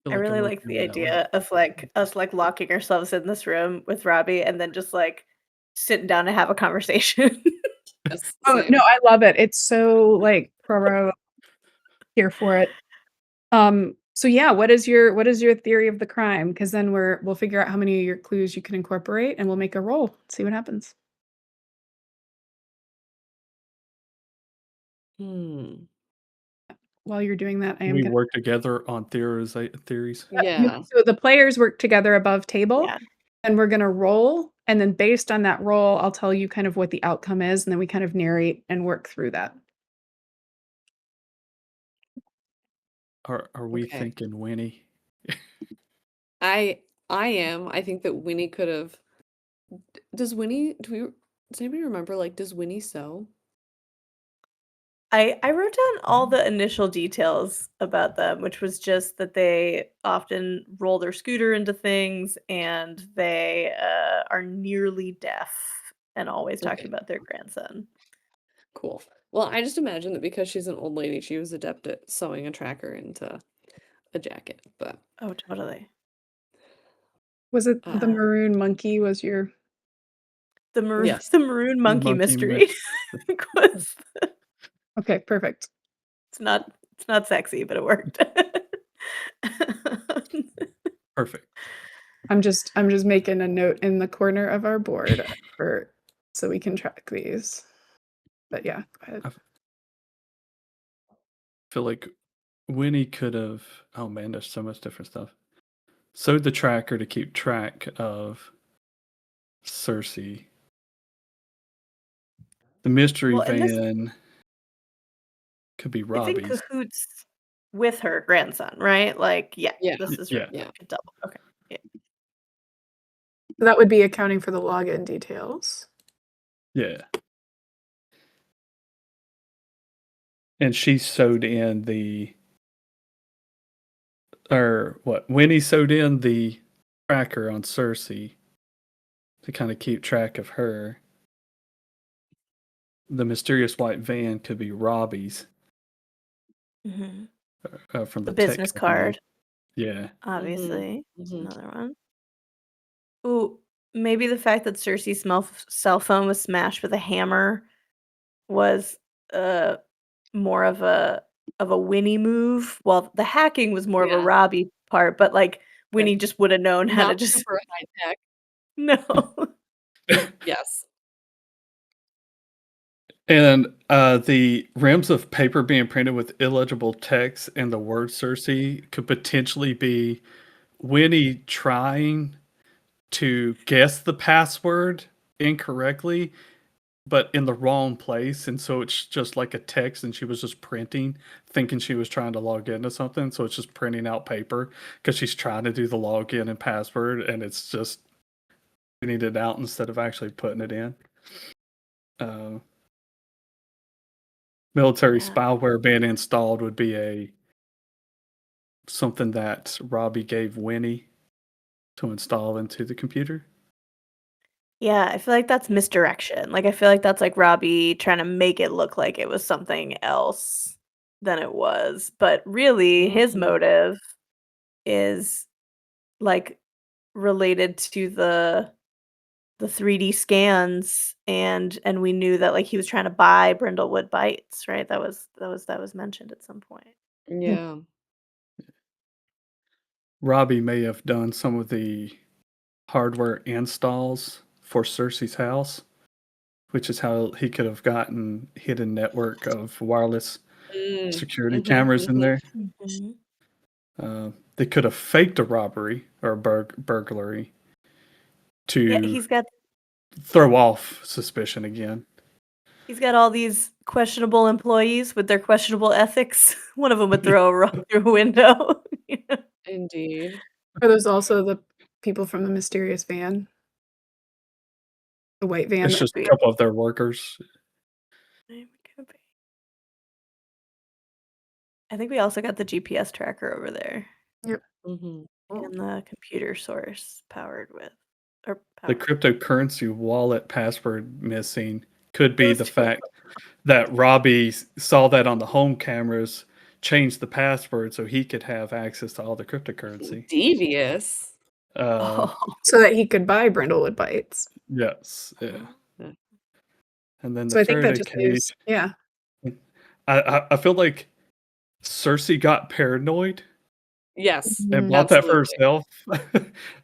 Feel I like I'm really really like the feeling that way. idea of like us like locking ourselves in this room with Robbie and then just like sitting down and have a conversation. Yes, Oh, no, same. I love it. It's so, like, pro here for it. So yeah, what is your theory of the crime? Because then we'll figure out how many of your clues you can incorporate, and we'll make a roll, see what happens. Hmm. While you're doing that, I am We gonna work together on theories. Yeah. so the players work together above table, Yeah. and we're gonna roll, and then based on that roll, I'll tell you kind of what the outcome is, and then we kind of narrate and work through that. Are we Okay. thinking Winnie? I I am. I think that Winnie could have. Does Winnie? Does anybody remember? Like, does Winnie sew? I wrote down all the initial details about them, which was just that they often roll their scooter into things and they are nearly deaf and always talking Okay. about their grandson. Cool. Well, I just imagine that because she's an old lady, she was adept at sewing a tracker into a jacket. But Oh, totally. Was it the uh, maroon monkey was your The maroon yes. the maroon monkey Monkey mystery was okay, perfect. it's not sexy, but it worked. Perfect. I'm just making a note in the corner of our board for so we can track these. But yeah, go ahead. I feel like Winnie could have. Oh man, there's so much different stuff. Sewed the tracker to keep track of Cersei. The mystery Well, and this van could be it's in Robbie's. cahoots with her grandson, right? Like, yeah, Yeah. this is Yeah, Yeah. a double. Okay. Yeah. So that would be accounting for the login details. yeah. And she sewed in Winnie sewed in the tracker on Cersei to kind of keep track of her. The mysterious white van could be Robbie's Mhm. from The the tech business company. card, Yeah. Mm-hmm. obviously. That's Mm-hmm. another one. Ooh, maybe the fact that Cersei's cell phone was smashed with a hammer was, uh, more of a Winnie move. Well, the hacking was more of a Yeah. Robbie part, but, like, Right. Winnie just woulda known how to Not just super high tech. no. Yes. And the rims of paper being printed with illegible text and the word Cersei could potentially be Winnie trying to guess the password incorrectly, but in the wrong place. And so it's just like a text, and she was just printing, thinking she was trying to log into something. So it's just printing out paper because she's trying to do the login and password, and it's just it out instead of actually putting it in. Military Yeah. spyware being installed would be something that Robbie gave Winnie to install into the computer. Yeah, I feel like that's misdirection. Like, I feel like that's, like, Robbie trying to make it look like it was something else than it was, but really his Mhm. motive is, like, related to the 3D scans, and we knew that, like, he was trying to buy Brindlewood Bites, right? That was mentioned at some point. Yeah. Robbie may have done some of the hardware installs for Cersei's house, which is how he could have gotten hidden network of wireless Mm. security Mhm, cameras in mhm. there. Mhm. They could have faked a robbery or a burglary Yeah, to throw off suspicion again. he's got all these questionable employees with their questionable ethics. One of them would throw a rock through a window. You know? Indeed. Are those also the people from the mysterious van? The white van It's that just a Yeah, couple of their workers. maybe could be. I think we also got the GPS tracker over there Yep. Mhm. and the computer source powered with or The powered. cryptocurrency wallet password missing could be Those the 2 fact that Robbie saw that on the home cameras, changed the password so he could have access to all the cryptocurrency. Devious. Uh, Oh. So that he could buy Brindlewood Bites. yes, yeah. Yeah. And then the So I think that Faraday just cage. leaves yeah. I feel like Cersei got paranoid Yes, and Mhm. bought that for absolutely.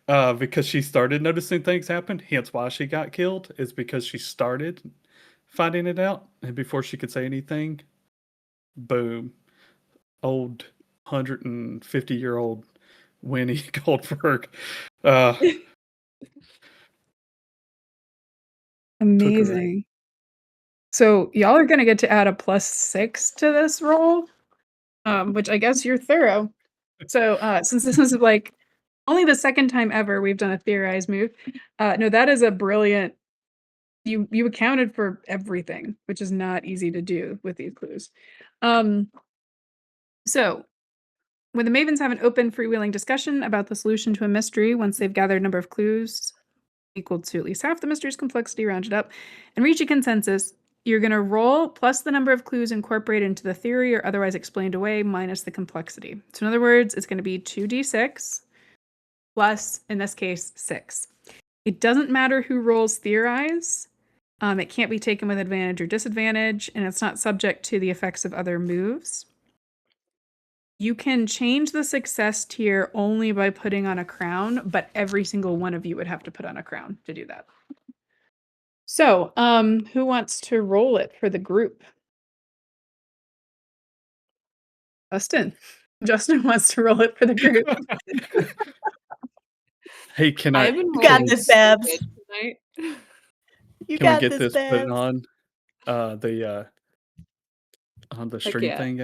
herself because she started noticing things happen. Hence why she got killed is because she started finding it out, and before she could say anything, boom, old 150-year-old Winnie Goldberg uh, took her out. Amazing. So y'all are gonna get to add a +6 to this roll, which I guess you're thorough. So, since this is, like, only the second time ever we've done a theorize move, no, that is a brilliant you accounted for everything, which is not easy to do with these clues. Um, so when the Mavens have an open freewheeling discussion about the solution to a mystery once they've gathered a number of clues equal to at least half the mystery's complexity rounded up and reach a consensus, you're going to roll plus the number of clues incorporated into the theory or otherwise explained away minus the complexity. So in other words, it's going to be 2d6 plus, in this case, 6. It doesn't matter who rolls theorize. It can't be taken with advantage or disadvantage, and it's not subject to the effects of other moves. You can change the success tier only by putting on a crown, but every single one of you would have to put on a crown to do that. So, who wants to roll it for the group? Justin. Justin wants to roll it for the group. Hey, can I I've been You got rolling can this, Babs. stupid tonight. You can we got get this, this put Babs. on the Heck stream yeah. thing,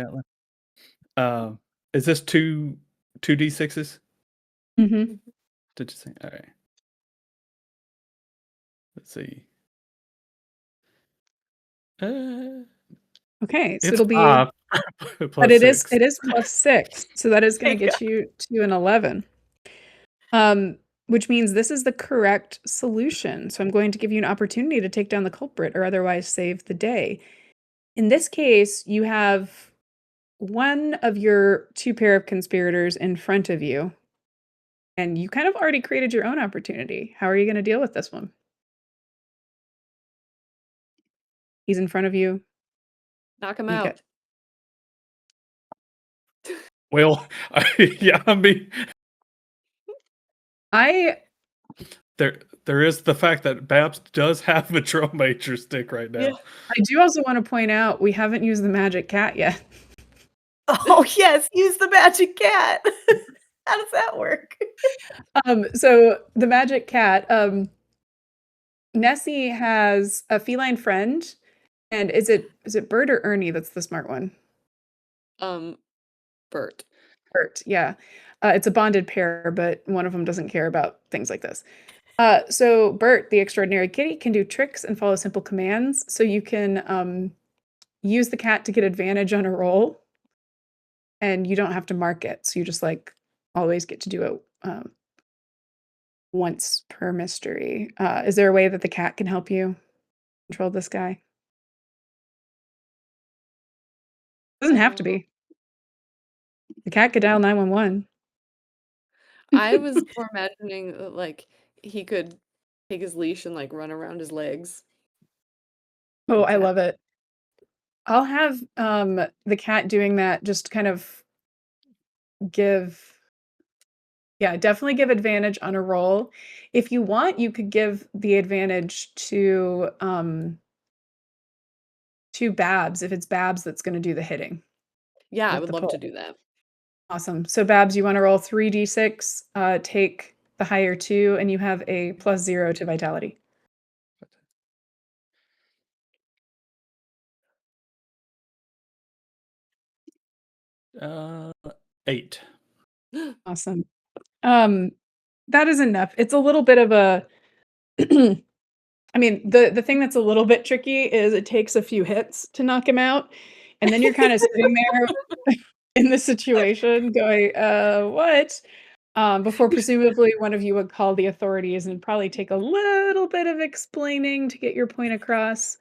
Atlas? Is this two d6s? Mhm. Mhm. Did you say? All right. Let's see. Uh, Okay, so it's it'll be 5 but plus 6. it is +6, so that is gonna Thank God. get you to an 11. Which means this is the correct solution. So I'm going to give you an opportunity to take down the culprit or otherwise save the day. In this case, you have one of your two pair of conspirators in front of you, and you kind of already created your own opportunity. How are you going to deal with this one? He's in front of you. Knock him You've out. got Well, yeah, I mean, I there is the fact that Babs does have a Drum Major stick right Yeah. now. I do also want to point out we haven't used the magic cat yet. Oh, yes, use the magic cat. How does that work? So the magic cat, Nessie has a feline friend, and is it Bert or Ernie that's the smart one? Um, Bert. Bert, yeah. It's a bonded pair, but one of them doesn't care about things like this. So Bert, the extraordinary kitty, can do tricks and follow simple commands. So you can use the cat to get advantage on a roll, and you don't have to mark it. So you just like always get to do it once per mystery. Is there a way that the cat can help you control this guy? Doesn't have to Um, be. The cat could dial 911. I was more imagining like he could take his leash and like run around his legs. Oh, I Cat. love it. I'll have the cat doing that, just kind of give yeah, definitely give advantage on a roll. If you want, you could give the advantage to Babs if it's Babs that's gonna do the hitting Yeah, I with would the love to pole. do that. Awesome. So Babs, you wanna roll 3d6, take the higher 2, and you have a +0 to vitality. Uh, 8. Awesome. Um, that is enough. It's a little bit of a I mean, the thing that's a little bit tricky is it takes a few hits to knock him out, and then you're kinda sitting there in the situation going, what?" Before presumably one of you would call the authorities, and it'd probably take a little bit of explaining to get your point across.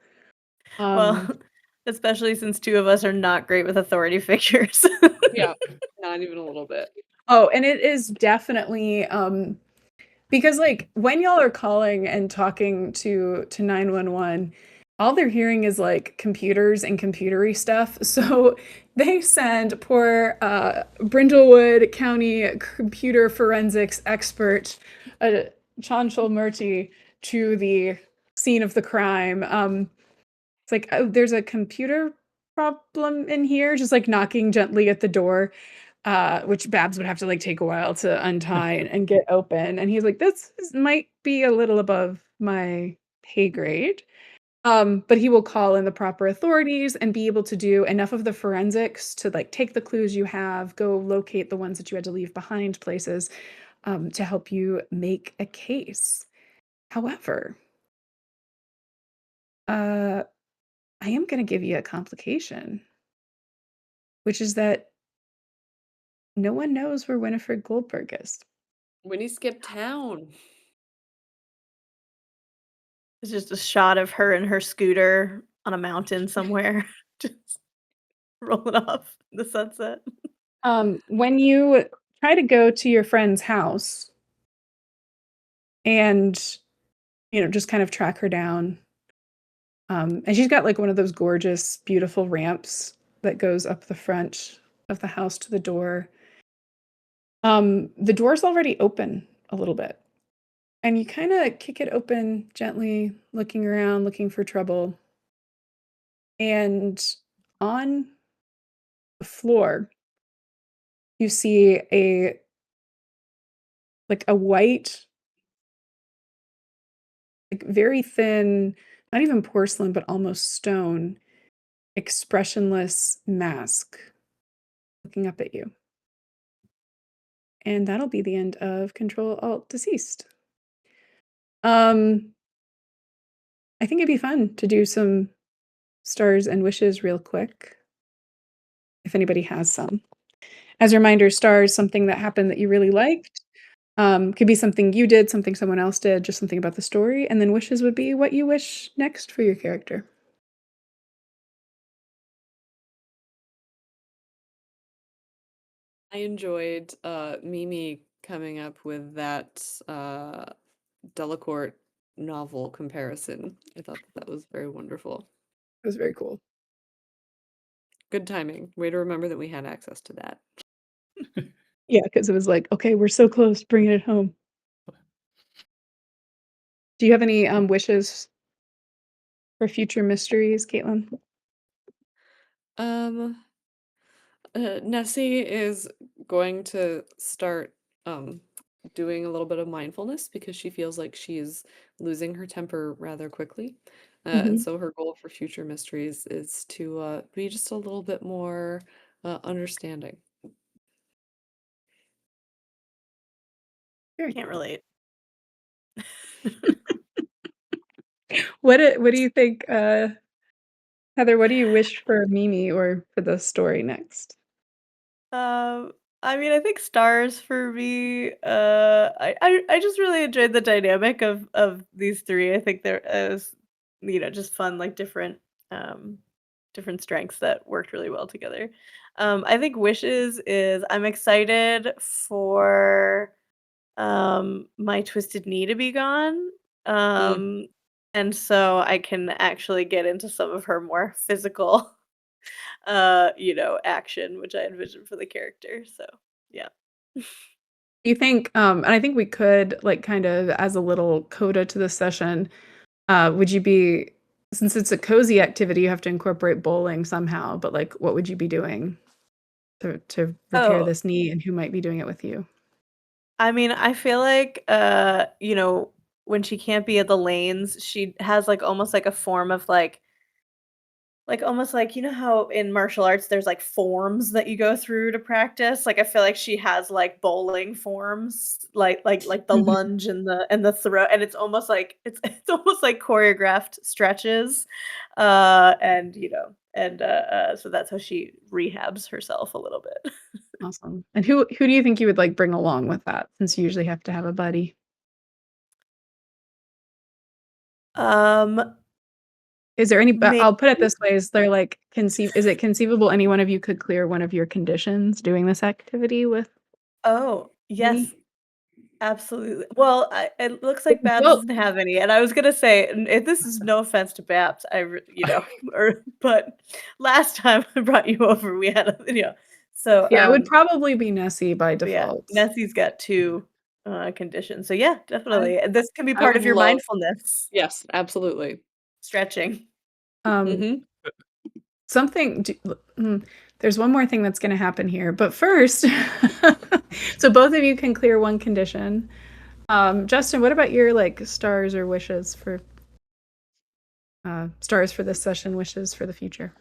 Well, Um especially since 2 of us are not great with authority figures. Yeah, not even a little bit. oh, and it is definitely, because, like, when y'all are calling and talking to 911, all they're hearing is, like, computers and computery stuff, so they send poor, Brindlewood County computer forensics expert, Chanchal Murty, to the scene of the crime. It's like, "Oh, there's a computer problem in here," just, like, knocking gently at the door, which Babs would have to, like, take a while to untie and get open, and he's like, might be a little above my pay grade." But he will call in the proper authorities and be able to do enough of the forensics to, like, take the clues you have, go locate the ones that you had to leave behind places, to help you make a case. However, uh, I am gonna give you a complication, which is that no one knows where Winifred Goldberg is. When he skipped town. It's just a shot of her and her scooter on a mountain somewhere, just rolling off in the sunset. When you try to go to your friend's house and, just kind of track her down, and she's got, like, one of those gorgeous, beautiful ramps that goes up the front of the house to the door. The door's already open a little bit, and you kinda kick it open gently, looking around, looking for trouble, and on the floor, you see a white, like, very thin, not even porcelain, but almost stone, expressionless mask looking up at you. And that'll be the end of Control Alt Deceased. Um, I think it'd be fun to do some stars and wishes real quick, if anybody has some. As a reminder, stars, something that happened that you really liked. Could be something you did, something someone else did, just something about the story. And then wishes would be what you wish next for your character. I enjoyed Mimi coming up with that Delacourt novel comparison. I thought that was very wonderful. It was very cool. Good timing. Way to remember that we had access to that. Yeah, because it was like, okay, we're so close, bringing it home. Do you have any wishes for future mysteries, Caitlin? Um, Nessie is going to start um doing a little bit of mindfulness because she feels like she's losing her temper rather quickly. And Mhm. so her goal for future mysteries is to be just a little bit more understanding. Very Can't cool. relate. What do you think, Heather, what do you wish for Mimi or for the story next? Um, I mean, I think stars for me. I just really enjoyed the dynamic of these three. I think there is, just fun, like um, different strengths that worked really well together. I think wishes is I'm excited for my twisted knee to be gone. Mm, Um, and so I can actually get into some of her more physical action, which I envisioned for the character. So yeah. Do you think, and I think we could, like, kind of as a little coda to this session, would you be since it's a cozy activity, you have to incorporate bowling somehow, but, like, what would you be doing to repair Oh, this knee, and who might be doing it with you? I mean, I feel like when she can't be at the lanes, she has like almost like a form of like almost like how in martial arts there's like forms that you go through to practice. Like I feel like she has like bowling forms, like the Mhm. lunge and the throw, and it's almost like it's almost like choreographed stretches, so that's how she rehabs herself a little bit. Awesome. And who do you think you would, like, bring along with that, since you usually have to have a buddy? um, Is there any Maybe. I'll put it this way, is it conceivable any one of you could clear one of your conditions doing this activity with Oh, yes, me? absolutely. Well, it looks If like you Babs don't doesn't have any, and I was gonna say, and this is no offense to Babs, but last time I brought you over, we had a so, yeah, it would probably be Nessie by but yeah, default. Nessie's got 2, conditions, so yeah, I definitely, and this can be I part would of your love mindfulness yes, absolutely. stretching. um, Mhm. something d there's one more thing that's gonna happen here, but first so both of you can clear one condition. Justin, what about your, like, stars or wishes for stars for this session, wishes for the future?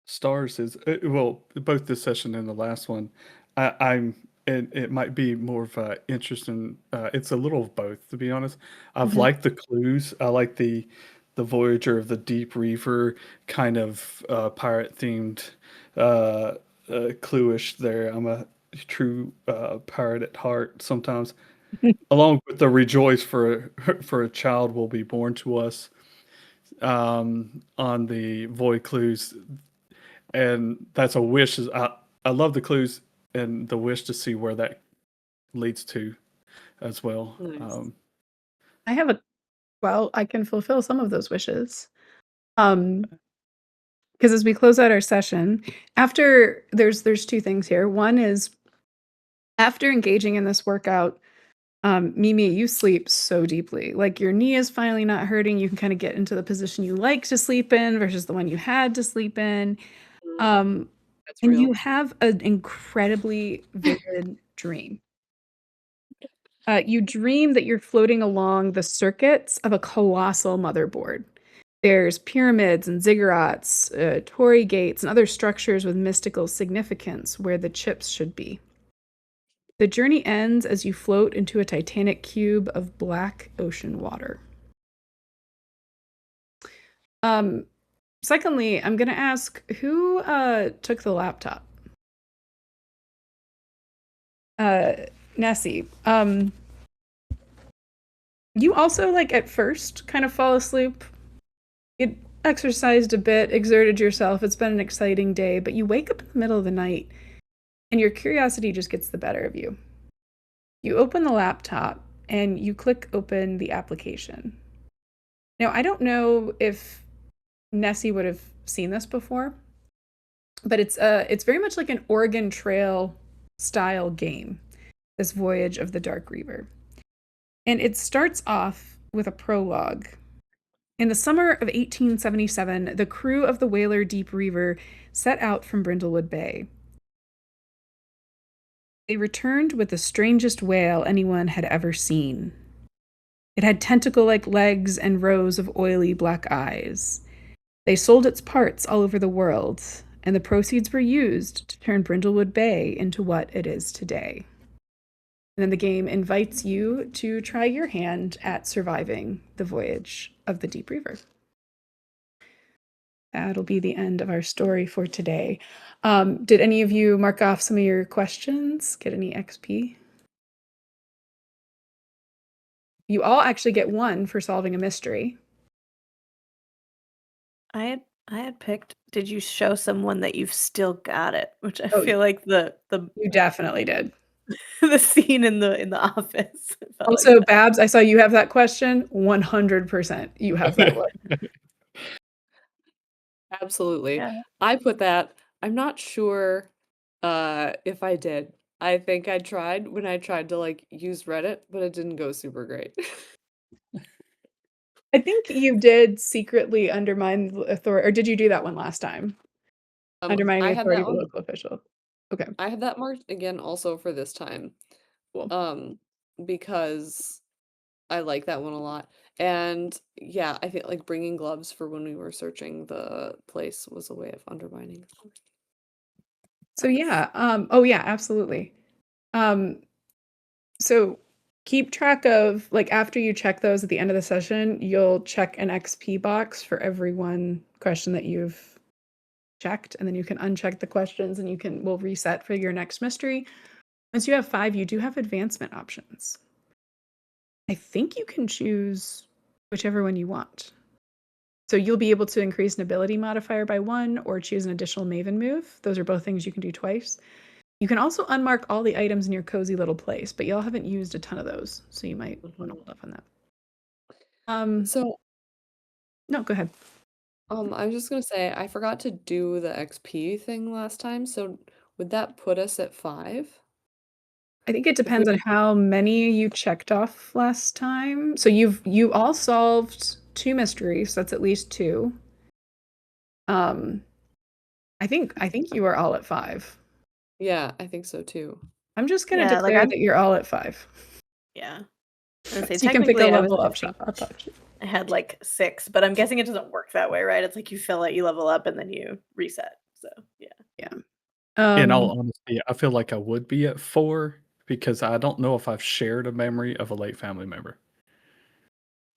Stars is well, both this session and the last one. I'm and it might be more of a interesting. It's a little of both, to be honest. I've Mhm. liked the clues. I like the Voyager of the Deep Reaver kind of pirate themed cluish there. I'm a true pirate at heart sometimes. Along with the rejoice for for a child will be born to us on the void clues, and that's a wish. I love the clues and the wish to see where that leads to as well. Nice. I have a well, I can fulfill some of those wishes. Um, because as we close out our session, after there's 2 things here. One is after engaging in this workout, Mimi, you sleep so deeply. Like, your knee is finally not hurting, you can kinda get into the position you like to sleep in versus the one you had to sleep in. Mm, Um, that's and real. you have an incredibly vivid dream. You dream that you're floating along the circuits of a colossal motherboard. There's pyramids and ziggurats, torii gates, and other structures with mystical significance where the chips should be. The journey ends as you float into a titanic cube of black ocean water. Um, Secondly, I'm gonna ask who took the laptop. Uh, Nessie. You also, like, at first kind of fall asleep. You exercised a bit, exerted yourself. It's been an exciting day, but you wake up in the middle of the night and your curiosity just gets the better of you. You open the laptop and you click open the application. Now, I don't know if Nessie would have seen this before, but it's very much like an Oregon Trail style game, this Voyage of the Dark Reaver. And it starts off with a prologue. In the summer of 1877, the crew of the whaler Deep Reaver set out from Brindlewood Bay. They returned with the strangest whale anyone had ever seen. It had tentacle like legs and rows of oily black eyes. They sold its parts all over the world, and the proceeds were used to turn Brindlewood Bay into what it is today. And then the game invites you to try your hand at surviving the voyage of the Deep Reaver. That'll be the end of our story for today. Did any of you mark off some of your questions? Get any XP? You all actually get 1 for solving a mystery. I had picked, did you show someone that you've still got it? Which I Oh, feel like the you definitely did. the scene in the office. It felt like Also, that. Babs, I saw you have that question. 100% you have that one. Absolutely. Yeah. I put that. I'm not sure if I did. I think I tried when I tried to like use Reddit, but it didn't go super great. I think you did secretly undermine the authority, or did you do that one last time? Undermining I the had authority that of a one. local official. Okay, I had that marked again also for this time. cool. Because I like that one a lot. And yeah, I think like bringing gloves for when we were searching the place was a way of undermining. So Nice. yeah, oh yeah, absolutely. So keep track of, like, after you check those at the end of the session, you'll check an XP box for every one question that you've checked, and then you can uncheck the questions and we'll reset for your next mystery. Once you have 5, you do have advancement options. I think you can choose whichever one you want. So you'll be able to increase an ability modifier by 1 or choose an additional Maven move. Those are both things you can do twice. You can also unmark all the items in your cozy little place, but y'all haven't used a ton of those, so you might want to hold off on that. So, No, go ahead. I was just gonna say I forgot to do the XP thing last time, so would that put us at 5? I think it If we depends on how many you checked off last time. So you all solved 2 mysteries, so that's at least 2. Um, I think you are all at 5. Yeah, I think so too. I'm just gonna Yeah, like declare that you're all at 5. yeah. I was gonna say So you can pick a technically I was level up guessing option. I had like 6, but I'm guessing it doesn't work that way, right? It's like you fill it, you level up, and then you reset. So yeah. Yeah. In all honesty, I feel like I would be at 4 because I don't know if I've shared a memory of a late family member.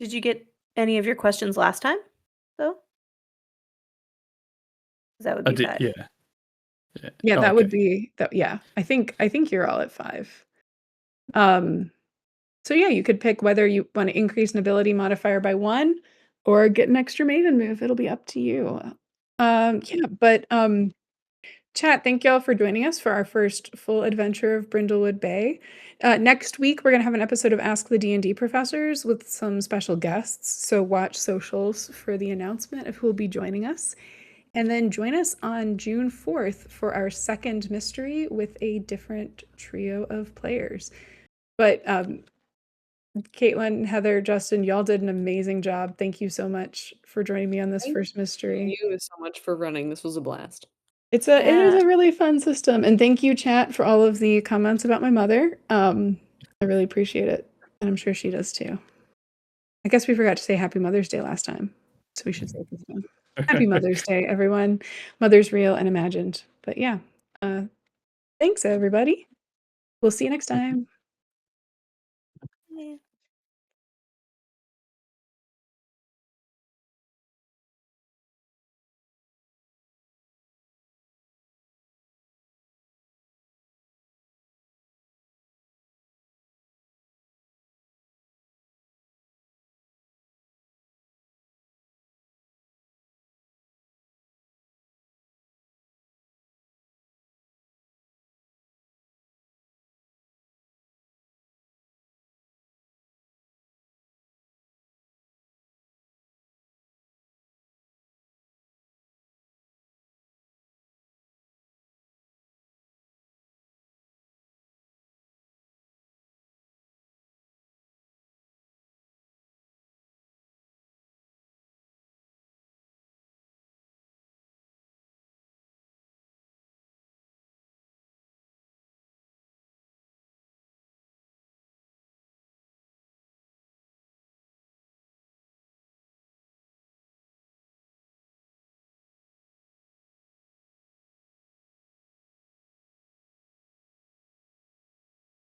Did you get any of your questions last time, though? 'Cause that would I be did, 5. yeah. Yeah. Yeah, that would Okay. be that. Yeah, I think you're all at 5. Um, so yeah, you could pick whether you want to increase an ability modifier by 1 or get an extra Maven move. It'll be up to you. Yeah, but chat, thank y'all for joining us for our first full adventure of Brindlewood Bay. Next week, we're going to have an episode of Ask the D&D Professors with some special guests, so watch socials for the announcement of who will be joining us. And then join us on June 4th for our second mystery with a different trio of players. But Caitlin, Heather, Justin, y'all did an amazing job. Thank you so much for joining me on this Thank first mystery. you so much for running. This was a blast. It is Yeah. a really fun system, and thank you, chat, for all of the comments about my mother. I really appreciate it, and I'm sure she does too. I guess we forgot to say Happy Mother's Day last time, so we should say it this time. Happy Mother's Day, everyone. Mother's real and imagined. But yeah, thanks everybody. We'll see you next time.